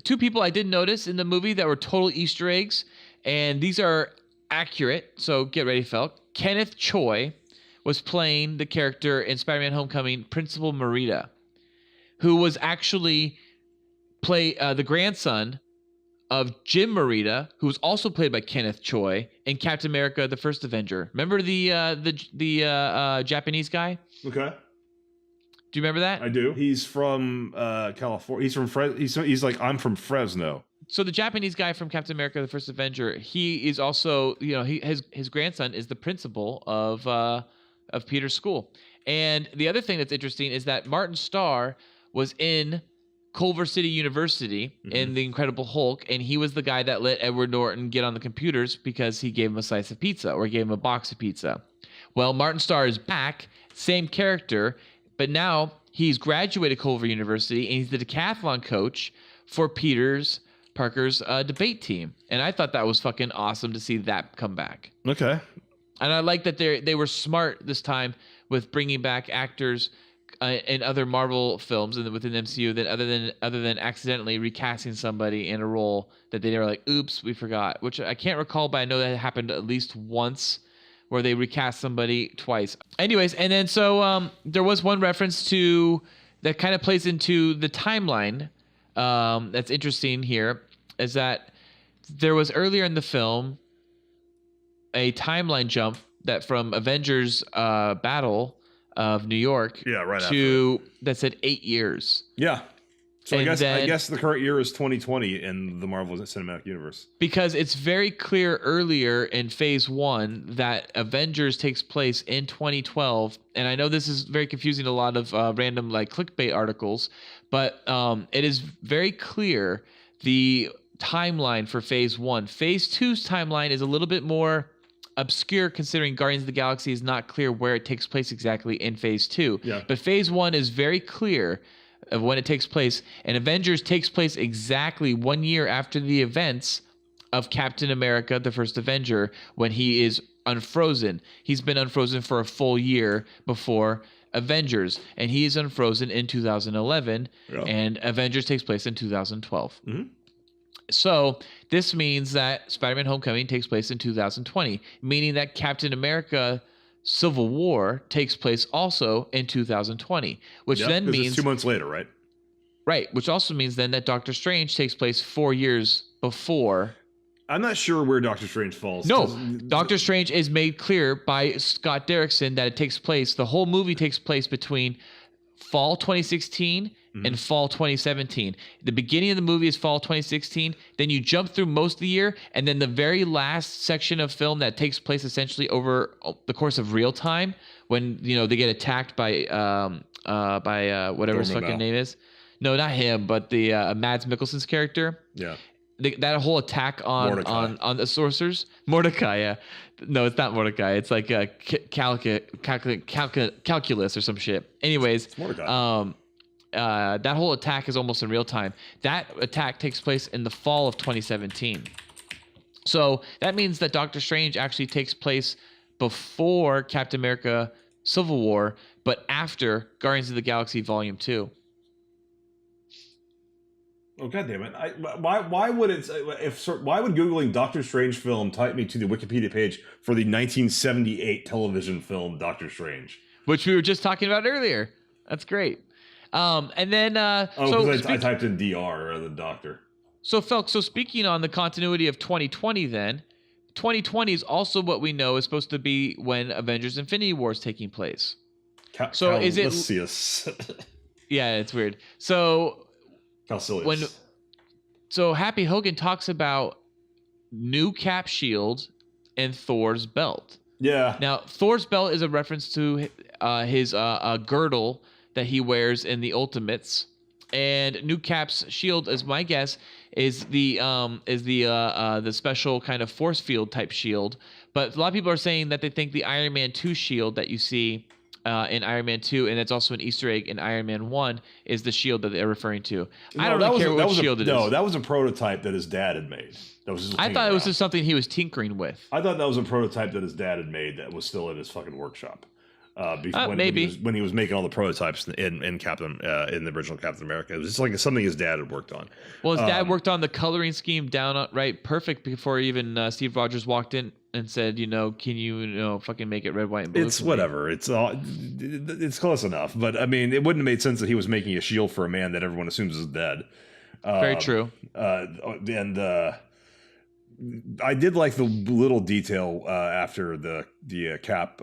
D: 2 people I did notice in the movie that were total Easter eggs, and these are accurate, so get ready, Felk. Kenneth Choi was playing the character in Spider-Man Homecoming, Principal Merida, who was actually the grandson of Jim Merida, who was also played by Kenneth Choi in Captain America: The First Avenger. Remember the Japanese guy?
A: Okay.
D: Do you remember that?
A: I do. He's from California. He's from He's like, I'm from Fresno.
D: So the Japanese guy from Captain America: The First Avenger, he is also, his grandson is the principal of Peter's school. And the other thing that's interesting is that Martin Starr was in Culver City University in The Incredible Hulk, and he was the guy that let Edward Norton get on the computers because he gave him a slice of pizza or gave him a box of pizza. Well, Martin Starr is back, same character, but now he's graduated Culver University, and he's the decathlon coach for Parker's debate team. And I thought that was fucking awesome to see that come back.
A: Okay.
D: And I like that they were smart this time with bringing back actors in other Marvel films and within MCU that other than accidentally recasting somebody in a role that they were like, oops, we forgot. Which I can't recall, but I know that happened at least once where they recast somebody twice. Anyways, and then so there was one reference to that kind of plays into the timeline that's interesting here, is that there was earlier in the film a timeline jump that from Avengers Battle of New York that said 8 years.
A: Yeah. So I guess the current year is 2020 in the Marvel Cinematic Universe. Because
D: it's very clear earlier in Phase 1 that Avengers takes place in 2012. And I know this is very confusing to a lot of random like clickbait articles, but it is very clear the timeline for Phase 1. Phase 2's timeline is a little bit more obscure considering Guardians of the Galaxy is not clear where it takes place exactly in Phase 2. Yeah. But Phase 1 is very clear of when it takes place. And Avengers takes place exactly 1 year after the events of Captain America, the first Avenger, when he is unfrozen. He's been unfrozen for a full year before Avengers, and he is unfrozen in 2011, and Avengers takes place in 2012. So this means that Spider-Man Homecoming takes place in 2020, meaning that Captain America Civil War takes place also in 2020, which then means
A: it's 2 months later, right?
D: Right, which also means then that Doctor Strange takes place 4 years before.
A: I'm not sure where Doctor Strange falls.
D: No, Doctor Strange is made clear by Scott Derrickson that it takes place, the whole movie takes place between fall 2016 and fall 2017. The beginning of the movie is fall 2016. Then you jump through most of the year, and then the very last section of film that takes place essentially over the course of real time, when they get attacked by whatever his fucking name is. No, not him, but the Mads Mikkelsen's character.
A: Yeah.
D: That whole attack on the sorcerers, Mordecai. Yeah, no, it's not Mordecai. It's like calculus or some shit. Anyways,
A: it's Mordecai.
D: That whole attack is almost in real time. That attack takes place in the fall of 2017. So that means that Doctor Strange actually takes place before Captain America: Civil War, but after Guardians of the Galaxy Volume 2.
A: Oh, God damn it. Why would Googling Doctor Strange film type me to the Wikipedia page for the 1978 television film Doctor Strange?
D: Which we were just talking about earlier. That's great. And then...
A: I typed in DR rather than Doctor.
D: So, Felk, speaking on the continuity of 2020 then, 2020 is also what we know is supposed to be when Avengers Infinity War is taking place. Is it... Yeah, it's weird. So... Happy Hogan talks about new Cap shield and Thor's belt.
A: Yeah.
D: Now, Thor's belt is a reference to his girdle that he wears in the Ultimates, and new Cap's shield, as my guess, is the special kind of force field type shield. But a lot of people are saying that they think the Iron Man 2 shield that you see in Iron Man 2, and it's also an Easter egg in Iron Man 1, is the shield that they're referring to. I don't really care what shield it is.
A: No, that was a prototype that his dad had made.
D: I thought it was just something he was tinkering with.
A: I thought that was a prototype that his dad had made that was still in his fucking workshop. When he was making all the prototypes in the original Captain America. It was just like something his dad had worked on.
D: Well, his dad worked on the coloring scheme perfect before even Steve Rogers walked in and said, can you fucking make it red, white, and blue?
A: It's whatever. It's close enough. But I mean, it wouldn't have made sense that he was making a shield for a man that everyone assumes is dead.
D: Very true.
A: And I did like the little detail after the Cap.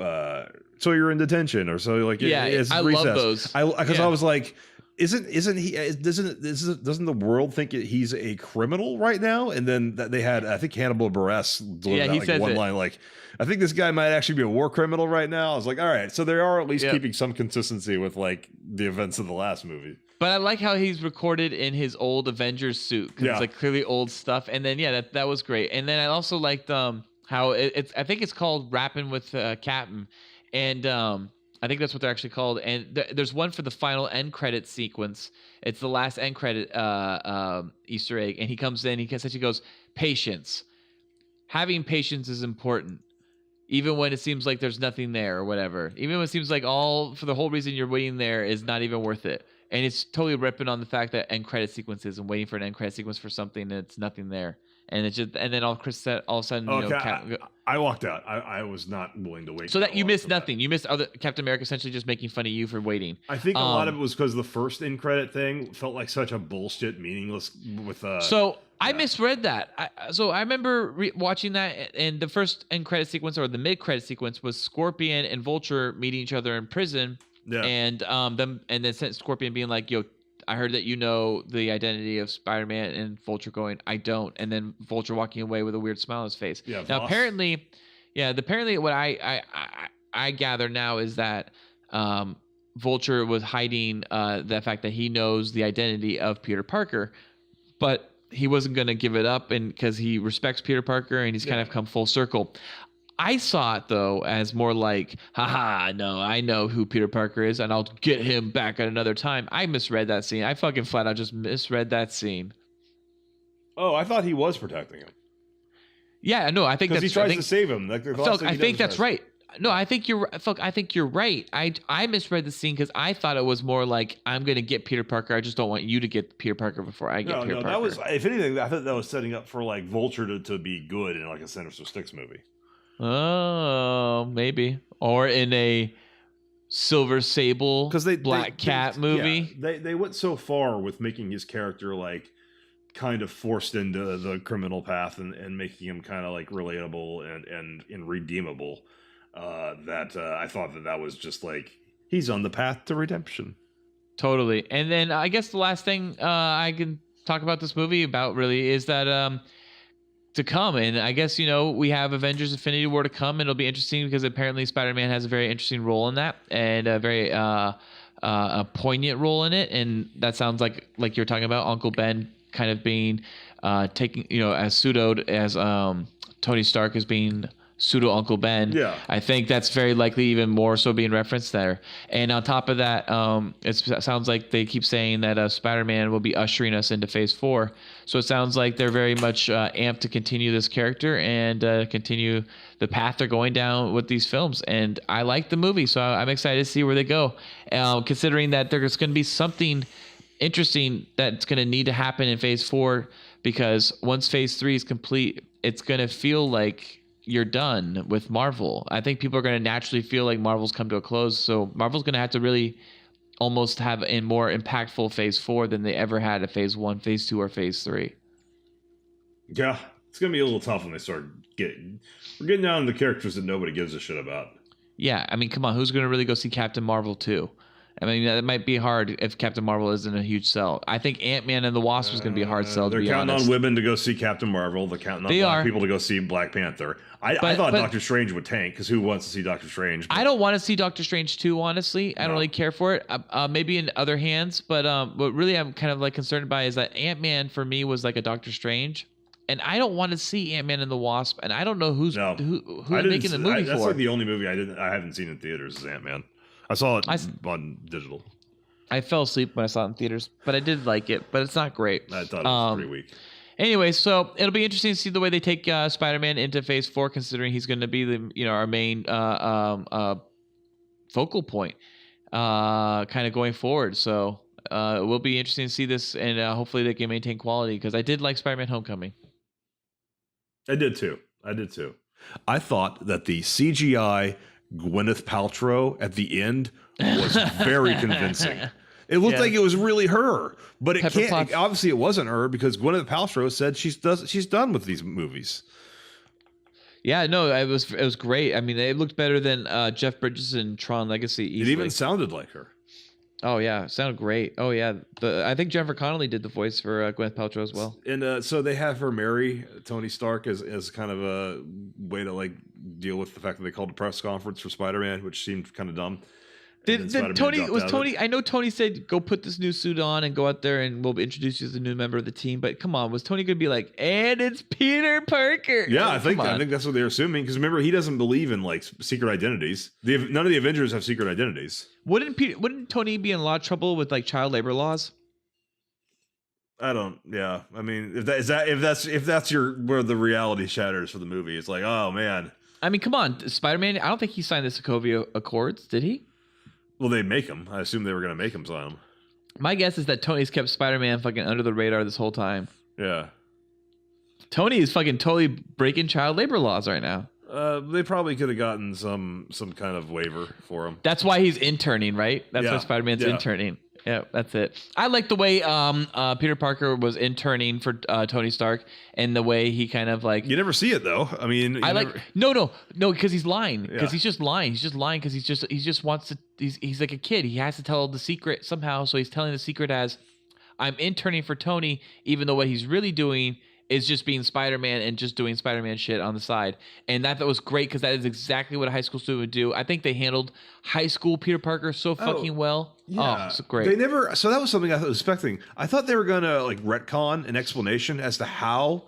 A: So you're in detention, or so like it's
D: I
A: recess.
D: love those
A: Because I was like, doesn't the world think he's a criminal right now? And then they had, I think Hannibal Buress delivered one line like, I think this guy might actually be a war criminal right now. I was like, all right, so they are at least keeping some consistency with like the events of the last movie.
D: But I like how he's recorded in his old Avengers suit because it's like clearly old stuff. And then that was great. And then I also liked how it's I think it's called Rapping with Captain, and I think that's what they're actually called. And there's one for the final end credit sequence. It's the last end credit Easter egg, and he comes in. He essentially goes, "Patience. Having patience is important." Even when it seems like there's nothing there or whatever. Even when it seems like for the whole reason you're waiting there is not even worth it. And it's totally ripping on the fact that end credit sequences and waiting for an end credit sequence for something that's nothing there. And it's just, and then all Chris said, all of a sudden,
A: I walked out. I was not willing to wait.
D: So that you missed nothing. You missed other Captain America essentially just making fun of you for waiting.
A: I think a lot of it was because the first end credit thing felt like such a bullshit, meaningless with.
D: I misread that. I remember watching that, and the first end credit sequence or the mid credit sequence was Scorpion and Vulture meeting each other in prison. Yeah. And then Scorpion being like, "Yo, I heard that you know the identity of Spider-Man," and Vulture going, "I don't," and then Vulture walking away with a weird smile on his face. Yeah. Now apparently what I gather now is that Vulture was hiding the fact that he knows the identity of Peter Parker, but he wasn't going to give it up, and because he respects Peter Parker and he's kind of come full circle. I saw it though as more like, haha, no, I know who Peter Parker is and I'll get him back at another time. I misread that scene. I fucking flat out just misread that scene.
A: Oh, I thought he was protecting him.
D: Yeah, no, I think that's
A: because he tries to save him. Like,
D: I think that's right. No, I think you're right. I misread the scene because I thought it was more like I'm gonna get Peter Parker. I just don't want you to get Peter Parker before I get Peter Parker.
A: That was, if anything, I thought that was setting up for like Vulture to be good in like a Sinister Six movie.
D: Oh, maybe, or in a Silver Sable Black Cat movie.
A: Yeah, they went so far with making his character like kind of forced into the criminal path and making him kind of like relatable and redeemable. That I thought that was just like he's on the path to redemption.
D: Totally. And then I guess the last thing I can talk about this movie about really is that to come, and I guess we have Avengers Infinity War to come, and it'll be interesting because apparently Spider-Man has a very interesting role in that and a very a poignant role in it, and that sounds like you're talking about Uncle Ben kind of being taking as pseudoed as Tony Stark as being pseudo Uncle Ben.
A: Yeah,
D: I think that's very likely even more so being referenced there. And on top of that, it sounds like they keep saying that Spider-Man will be ushering us into Phase 4. So it sounds like they're very much amped to continue this character and continue the path they're going down with these films. And I like the movie, so I'm excited to see where they go. Considering that there's going to be something interesting that's going to need to happen in Phase 4, because once Phase 3 is complete, it's going to feel like you're done with Marvel. I think people are going to naturally feel like Marvel's come to a close. So Marvel's going to have to really almost have a more impactful Phase 4 than they ever had at Phase 1, Phase 2, or Phase 3.
A: Yeah, it's going to be a little tough when they start we're getting down to the characters that nobody gives a shit about.
D: Yeah, I mean, come on, who's going to really go see Captain Marvel 2? I mean, that might be hard if Captain Marvel isn't a huge sell. I think Ant-Man and the Wasp was going to be a hard sell, to be honest.
A: They're counting on women to go see Captain Marvel. They're counting on black people to go see Black Panther. I thought Doctor Strange would tank, because who wants to see Doctor Strange? I
D: don't want to see Doctor Strange 2, honestly. I don't really care for it. Maybe in other hands, but what really I'm kind of like concerned by is that Ant-Man for me was like a Doctor Strange. And I don't want to see Ant-Man and the Wasp, and I don't know who's making the movie for.
A: That's like the only movie I haven't seen in theaters is Ant-Man. I saw it on digital.
D: I fell asleep when I saw it in theaters, but I did like it. But it's not great.
A: I thought it was pretty weak.
D: Anyway, so it'll be interesting to see the way they take Spider-Man into Phase 4, considering he's going to be the our main focal point, kind of going forward. So it will be interesting to see this, and hopefully they can maintain quality, because I did like Spider-Man: Homecoming.
A: I did too. I thought that the CGI Gwyneth Paltrow at the end was very convincing. It looked like it was really her, but obviously it wasn't her, because Gwyneth Paltrow said she's done with these movies. Yeah, no, it was great. I mean, it looked better than Jeff Bridges in Tron Legacy easily. It even sounded like her.
D: Oh yeah, sounded great. Oh yeah, I think Jennifer Connelly did the voice for Gwyneth Paltrow as well.
A: And so they have her marry Tony Stark as kind of a way to like deal with the fact that they called a press conference for Spider-Man, which seemed kind of dumb.
D: Did Tony? I know Tony said go put this new suit on and go out there and we'll introduce you as a new member of the team. But come on, was Tony going to be like, and it's Peter Parker?
A: Yeah, I think that's what they're assuming, because remember, he doesn't believe in like secret identities. None of the Avengers have secret identities.
D: Wouldn't Tony be in a lot of trouble with like child labor laws?
A: I don't. Yeah, I mean, if that's where the reality shatters for the movie, it's like, oh man.
D: I mean, come on, Spider-Man. I don't think he signed the Sokovia Accords, did he?
A: Well, they make him. I assume they were going to make him sign them.
D: My guess is that Tony's kept Spider-Man fucking under the radar this whole time.
A: Yeah.
D: Tony is fucking totally breaking child labor laws right now.
A: They probably could have gotten some kind of waiver for him.
D: That's why he's interning, right? That's why Spider-Man's interning. Yeah, that's it. I like the way Peter Parker was interning for Tony Stark, and the way he kind of like.
A: You never see it though. I mean,
D: no, because he's lying. Because he's just lying. He's just lying because he just wants to. He's like a kid. He has to tell the secret somehow. So he's telling the secret as, I'm interning for Tony, even though what he's really doing is just being Spider-Man and just doing Spider-Man shit on the side. And that was great, because that is exactly what a high school student would do. I think they handled high school Peter Parker so fucking well.
A: Yeah.
D: Oh, it's great.
A: They never. So that was something I was expecting. I thought they were gonna like retcon an explanation as to how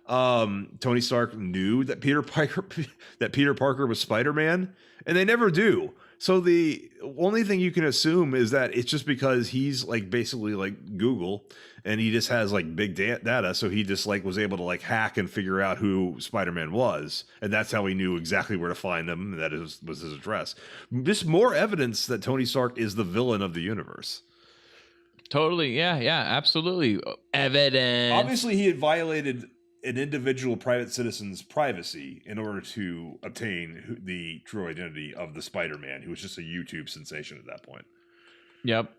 A: Tony Stark knew that Peter Parker was Spider-Man, and they never do. So the only thing you can assume is that it's just because he's like basically like Google, and he just has like big data. So he just like was able to like hack and figure out who Spider-Man was, and that's how he knew exactly where to find him. And that was his address. Just more evidence that Tony Stark is the villain of the universe.
D: Totally. Yeah, absolutely. Evidence.
A: Obviously, he had violated an individual private citizen's privacy in order to obtain the true identity of the Spider-Man, who was just a YouTube sensation at that point.
D: Yep.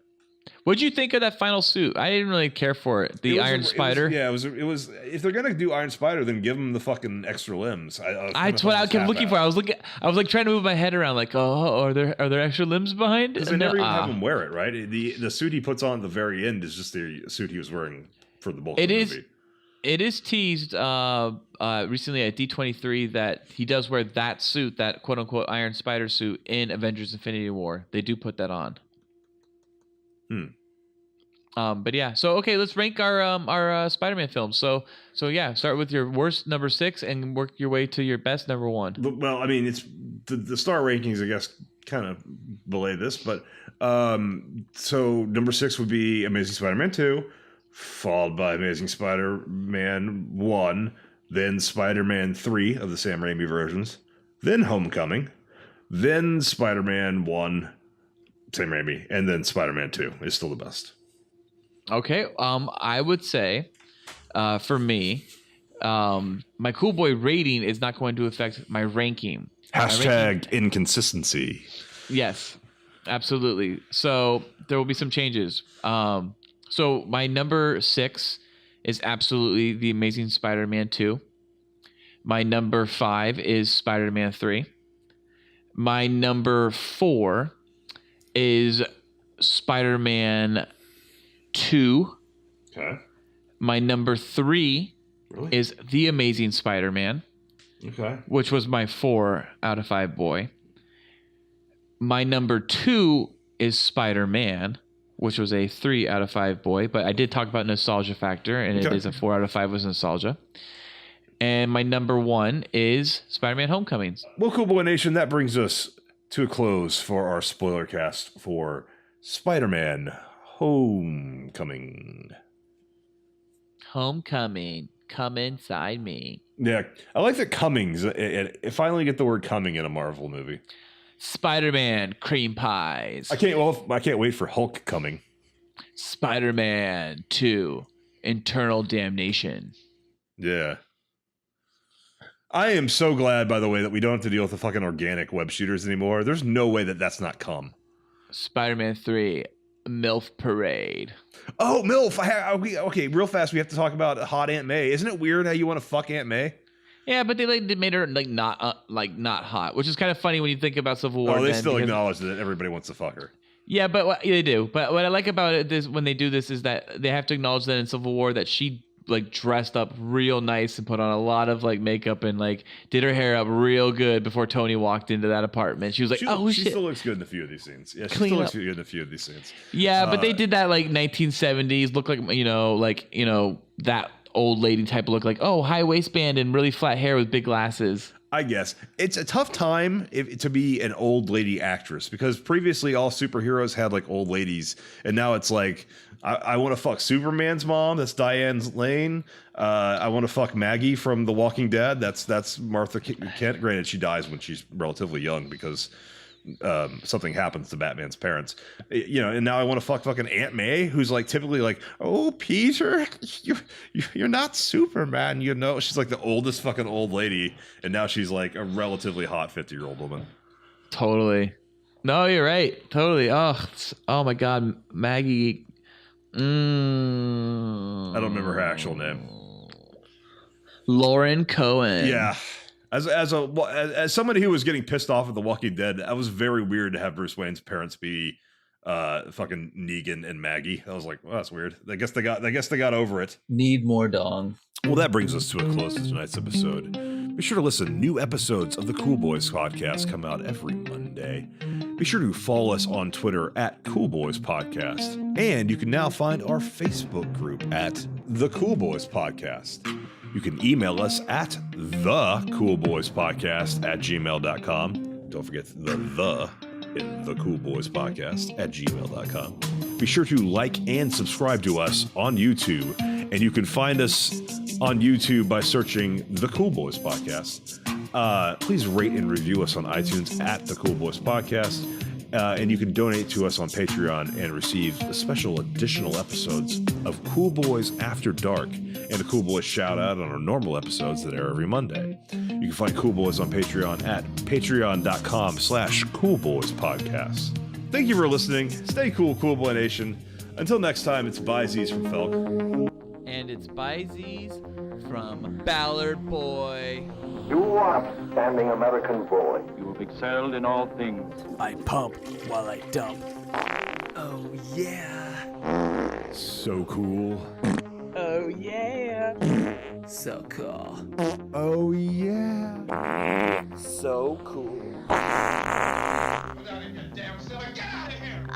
D: What'd you think of that final suit? I didn't really care for it. The Iron Spider.
A: It was. If they're gonna do Iron Spider, then give him the fucking extra limbs.
D: That's what I kept looking for. I was like trying to move my head around, like, oh, are there extra limbs behind?
A: Because they never even have him wear it, right? The suit he puts on at the very end is just the suit he was wearing for the bulk of the movie.
D: It is teased recently at D23 that he does wear that suit, that quote unquote Iron Spider suit in Avengers Infinity War. They do put that on. But yeah, so okay, let's rank our Spider-Man films. So yeah, start with your worst number 6 and work your way to your best number 1.
A: Well, I mean, it's the star rankings, I guess, kind of belay this, but so number 6 would be Amazing Spider-Man 2, followed by Amazing Spider-Man 1, then Spider-Man 3 of the Sam Raimi versions, then Homecoming, then Spider-Man 1, Sam Raimi, and then Spider-Man 2 is still the best.
D: Okay, I would say, for me, my Cool Boy rating is not going to affect my ranking.
A: # inconsistency.
D: Yes, absolutely. So there will be some changes. So my number 6 is absolutely The Amazing Spider-Man 2. My number 5 is Spider-Man 3. My number 4 is Spider-Man 2.
A: Okay.
D: My number 3 is The Amazing Spider-Man.
A: Okay.
D: Which was my 4 out of 5 boy. My number 2 is Spider-Man, which was a 3 out of 5 boy, but I did talk about nostalgia factor, and it is a 4 out of 5 was nostalgia. And my number 1 is Spider-Man Homecoming.
A: Well, Cool Boy Nation, that brings us to a close for our spoiler cast for Spider-Man Homecoming.
D: Homecoming. Come inside me.
A: Yeah, I like that Cummings. It finally get the word coming in a Marvel movie.
D: Spider-Man cream pies.
A: I can't wait for Hulk coming.
D: Spider-Man 2 Internal Damnation.
A: Yeah. I am so glad, by the way, that we don't have to deal with the fucking organic web shooters anymore. There's no way that that's not come.
D: Spider-Man 3 MILF Parade.
A: Oh, MILF. Okay, real fast. We have to talk about hot Aunt May. Isn't it weird how you want to fuck Aunt May?
D: Yeah, but they made her not hot, which is kind of funny when you think about Civil War.
A: Oh, they still acknowledge that everybody wants to fuck her.
D: Yeah, but they do. But what I like about it is when they do this is that they have to acknowledge that in Civil War that she like dressed up real nice and put on a lot of like makeup and like did her hair up real good before Tony walked into that apartment. She was like,
A: she still looks good in a few of these scenes. Yeah, she still looks good in a few of these scenes.
D: Yeah, but they did that like 1970s look like that old lady type of look, like high waistband and really flat hair with big glasses.
A: I guess it's a tough time to be an old lady actress because previously all superheroes had like old ladies, and now it's like I want to fuck Superman's mom. That's Diane Lane. I want to fuck Maggie from The Walking Dead. That's Martha Kent. Granted, she dies when she's relatively young because something happens to Batman's parents. And now I want to fuck fucking Aunt May, who's like typically like, oh Peter, you're not Superman. She's like the oldest fucking old lady, and now she's like a relatively hot 50-year-old woman.
D: Totally. No, you're right. Totally. Oh my God, Maggie.
A: I don't remember her actual name.
D: Lauren Cohen.
A: Yeah. As somebody who was getting pissed off at The Walking Dead, that was very weird to have Bruce Wayne's parents be fucking Negan and Maggie. I was like, well, that's weird. I guess they got over it.
C: Need more dong.
A: Well, that brings us to a close to tonight's episode. Be sure to listen. New episodes of the Cool Boys podcast come out every Monday. Be sure to follow us on Twitter at Cool Boys Podcast. And you can now find our Facebook group at The Cool Boys Podcast. You can email us at thecoolboyspodcast@gmail.com. Don't forget the in thecoolboyspodcast@gmail.com. Be sure to like and subscribe to us on YouTube, and you can find us on YouTube by searching The Cool Boys Podcast. Please rate and review us on iTunes at The Cool Boys Podcast. And you can donate to us on Patreon and receive special additional episodes of Cool Boys After Dark and a Cool Boys shout out on our normal episodes that air every Monday. You can find Cool Boys on Patreon at patreon.com/coolboyspodcast. Thank you for listening. Stay cool, Cool Boy Nation. Until next time, it's Byzies from Felk.
D: And it's Byzies from Ballard Boy.
B: You are upstanding American boy.
F: You have excelled in all things.
G: I pump while I dump. Oh yeah.
A: So cool.
G: Oh yeah. So cool.
C: Oh yeah.
G: So cool.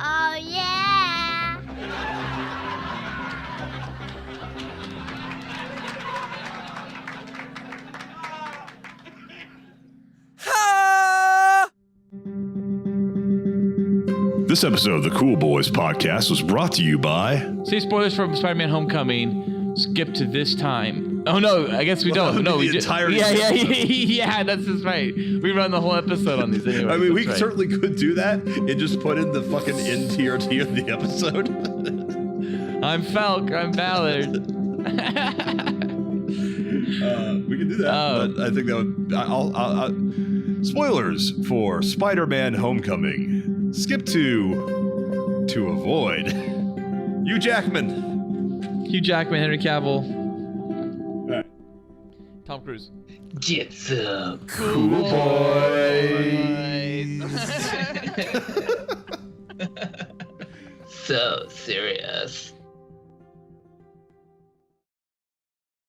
E: Oh, yeah.
A: This episode of the Cool Boys Podcast was brought to you by...
D: Say spoilers from Spider-Man Homecoming. Skip to this time. Oh no, I guess we don't. No, we do. Yeah, that's just right. We run the whole episode on these anyway.
A: I mean, we
D: right.
A: certainly could do that and just put in the fucking NTRT of the episode.
D: I'm Falk. I'm Ballard.
A: We can do that. But I think that would... I'll spoilers for Spider-Man Homecoming. Skip to avoid. Hugh Jackman.
D: Hugh Jackman, Henry Cavill.
A: Right.
D: Tom Cruise.
G: Jitsu.
A: Cool boys.
G: So serious.